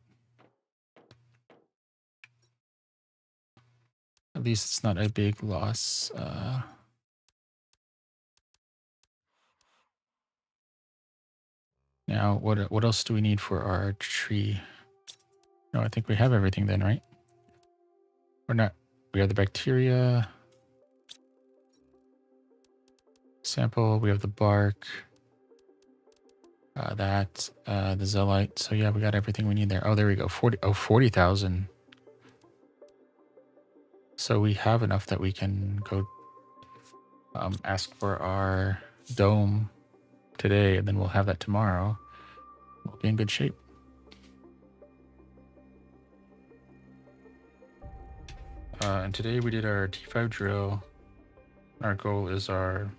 at least it's not a big loss. Now, what else do we need for our tree? No, I think we have everything then, right? Or not? We have the bacteria sample. We have the bark. The Zeolite. So yeah, we got everything we need there. Oh, there we go. 40,000. So we have enough that we can go ask for our dome today, and then we'll have that tomorrow. We'll be in good shape. And today we did our T5 drill. Our goal is our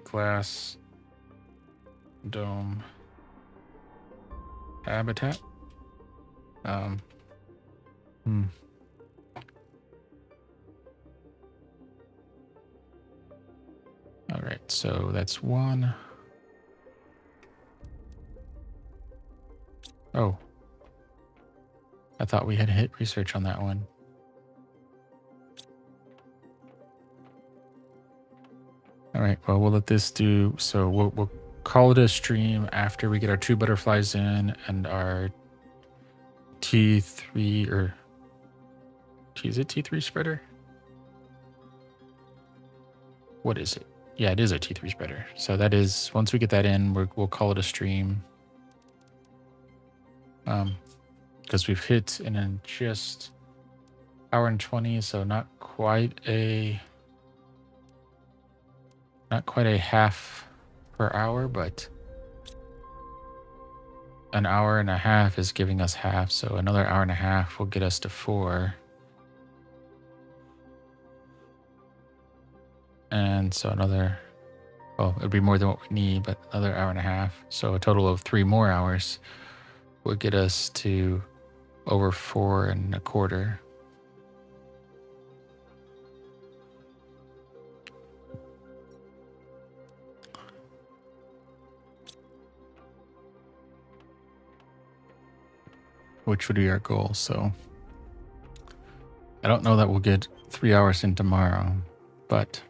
glass dome habitat. All right, so that's one. Oh, I thought we had hit research on that one. All right, well, we'll let this do. So we'll call it a stream after we get our 2 butterflies in and our T3 or is it T3 spreader? What is it? Yeah, it is a T3 spreader. So that is, once we get that in, we'll call it a stream. Because we've hit in just hour and 20, so not quite a half per hour, but an hour and a half is giving us half. So another hour and a half will get us to 4. And so another, well, it'd be more than what we need, but another hour and a half. So a total of 3 more hours would get us to over 4 1/4. Which would be our goal. So I don't know that we'll get 3 hours in tomorrow, but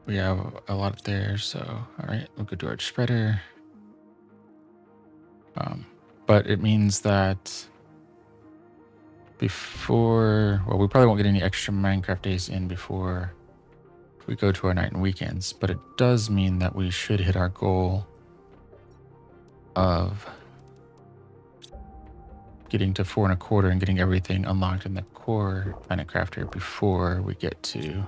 we have a lot there. So, all right, we'll go to our spreader. But it means that before, well, we probably won't get any extra Minecraft days in before we go to our night and weekends, but it does mean that we should hit our goal of getting to 4 1/4 and getting everything unlocked in the core Planet Crafter before we get to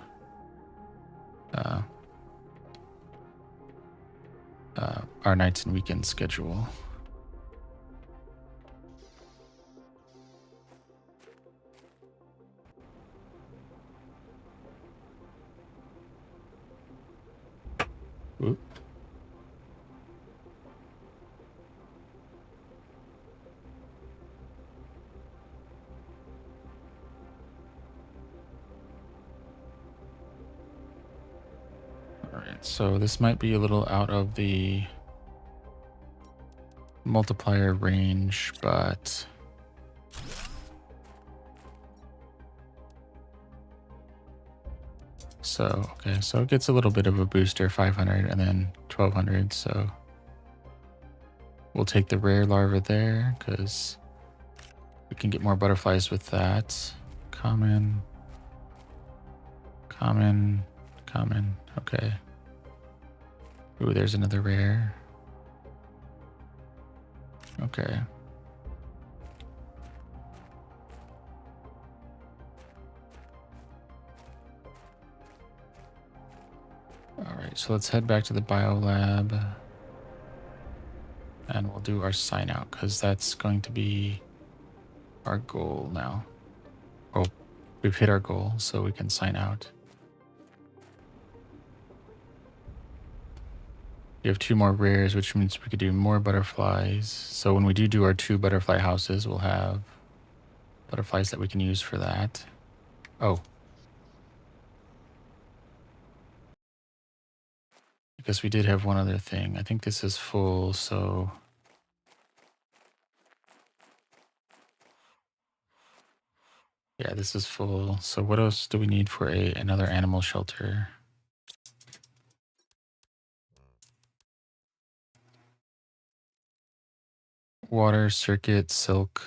our nights and weekends schedule. Oop. All right, so this might be a little out of the multiplier range, but so okay, so it gets a little bit of a booster, 500 and then 1200. So we'll take the rare larva there because we can get more butterflies with that. Common. Okay. Ooh, there's another rare. Okay. All right, so let's head back to the biolab and we'll do our sign out because that's going to be our goal now. Oh, we've hit our goal, so we can sign out. We have 2 more rares, which means we could do more butterflies. So when we do our 2 butterfly houses, we'll have butterflies that we can use for that. Oh. Because we did have one other thing. I think this is full, so... Yeah, this is full. So what else do we need for another animal shelter? Water, circuit, silk,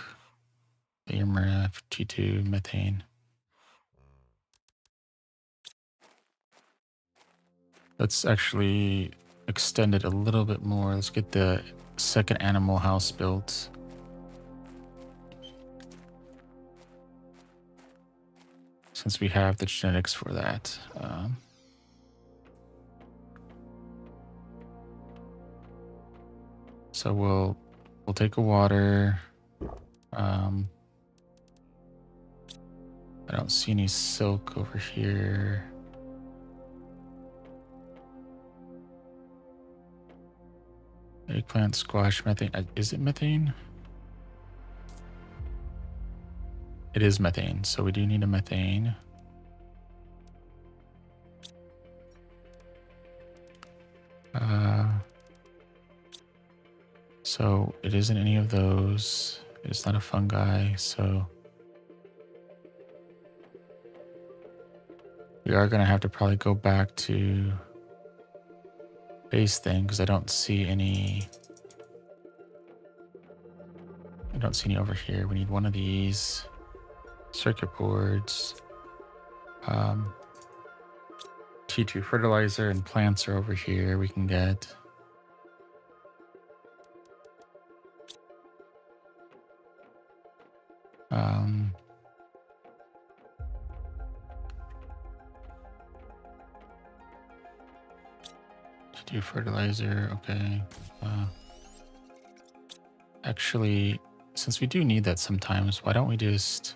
Lemur, T2, methane. Let's actually extend it a little bit more. Let's get the second animal house built. Since we have the genetics for that. So we'll take a water. I don't see any silk over here. Eggplant, squash, methane. Is it methane? It is methane, so we do need a methane. So it isn't any of those. It's not a fungi, so we are going to have to probably go back to base thing because I don't see any. I don't see any over here. We need one of these circuit boards. T2 fertilizer and plants are over here. We can get. T2 fertilizer. Okay. Actually, since we do need that sometimes, why don't we just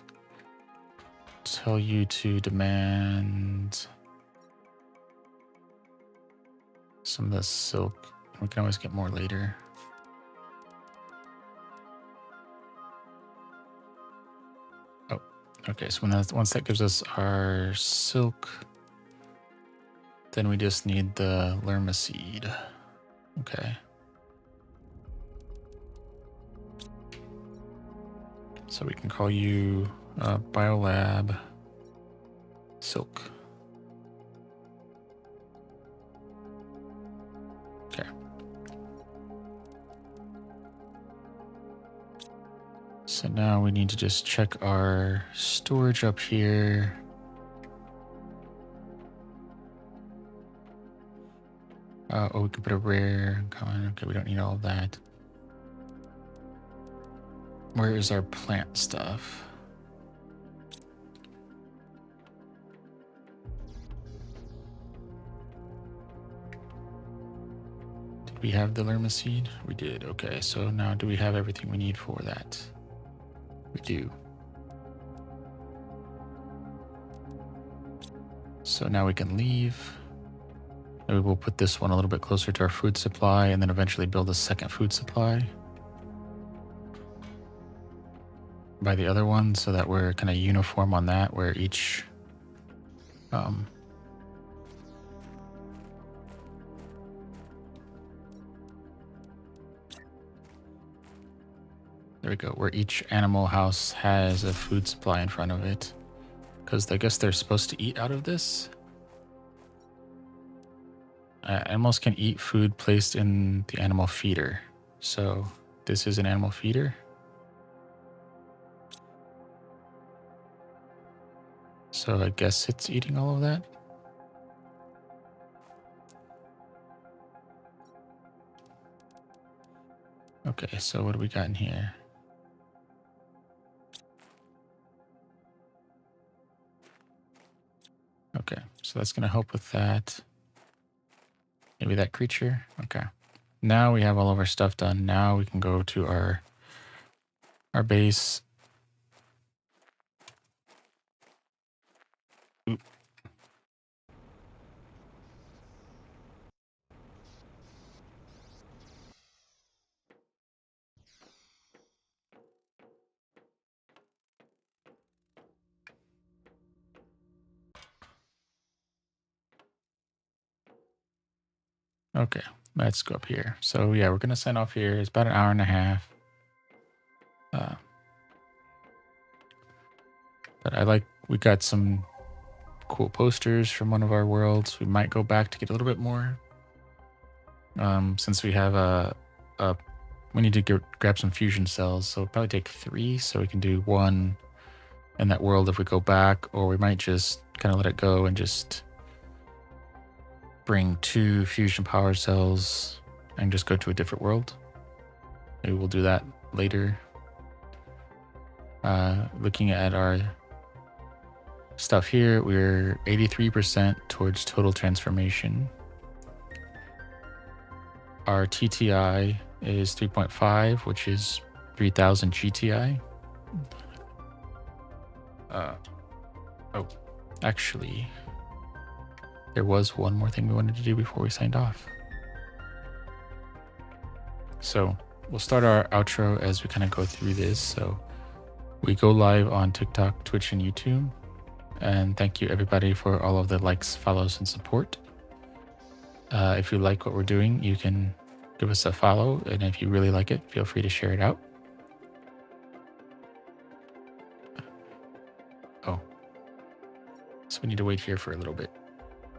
tell you to demand some of the silk? We can always get more later. Oh, okay. So once that gives us our silk, then we just need the lerma seed. Okay. So we can call you Biolab Silk. Okay. So now we need to just check our storage up here. Oh, we could put a rare common. Okay, we don't need all of that. Where is our plant stuff? Did we have the lerma seed? We did. Okay, so now do we have everything we need for that? We do. So now we can leave. Maybe we'll put this one a little bit closer to our food supply and then eventually build a second food supply by the other one so that we're kind of uniform on that, where each there we go, where each animal house has a food supply in front of it, because I guess they're supposed to eat out of this. Animals can eat food placed in the animal feeder, so this is an animal feeder. So I guess it's eating all of that. Okay, so what do we got in here? Okay, so that's going to help with that. Maybe that creature. Okay. Now we have all of our stuff done. Now we can go to our base. Oop. Okay, let's go up here. So yeah, we're gonna sign off here. It's about an hour and a half. But we got some cool posters from one of our worlds. We might go back to get a little bit more. Since we have a we need to grab some fusion cells, so it'll probably take 3, so we can do 1 in that world if we go back, or we might just kind of let it go and just bring 2 fusion power cells and just go to a different world. Maybe we'll do that later. Looking at our stuff here, we're 83% towards total transformation. Our TTI is 3.5, which is 3000 GTI. Oh, actually, there was one more thing we wanted to do before we signed off. So we'll start our outro as we kind of go through this. So we go live on TikTok, Twitch, and YouTube. And thank you everybody for all of the likes, follows, and support. If you like what we're doing, you can give us a follow. And if you really like it, feel free to share it out. Oh, so we need to wait here for a little bit.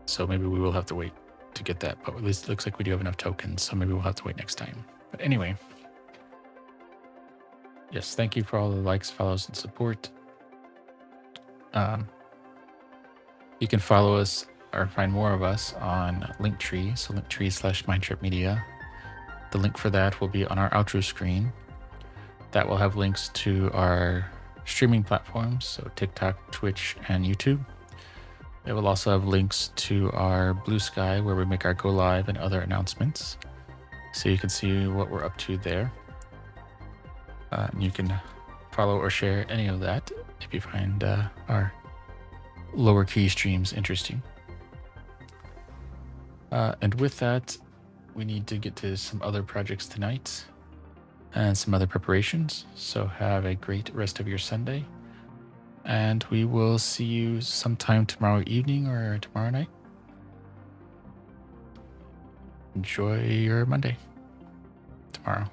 So maybe we will have to wait to get that. But at least it looks like we do have enough tokens. So maybe we'll have to wait next time. But anyway, yes, thank you for all the likes, follows, and support. You can follow us or find more of us on Linktree, so Linktree/MindTripMedia. The link for that will be on our outro screen. That will have links to our streaming platforms, so TikTok, Twitch, and YouTube. It will also have links to our Blue Sky, where we make our go live and other announcements, so you can see what we're up to there. And you can follow or share any of that if you find our lower key streams interesting. And with that, we need to get to some other projects tonight and some other preparations. So have a great rest of your Sunday, and we will see you sometime tomorrow evening or tomorrow night. Enjoy your Monday tomorrow.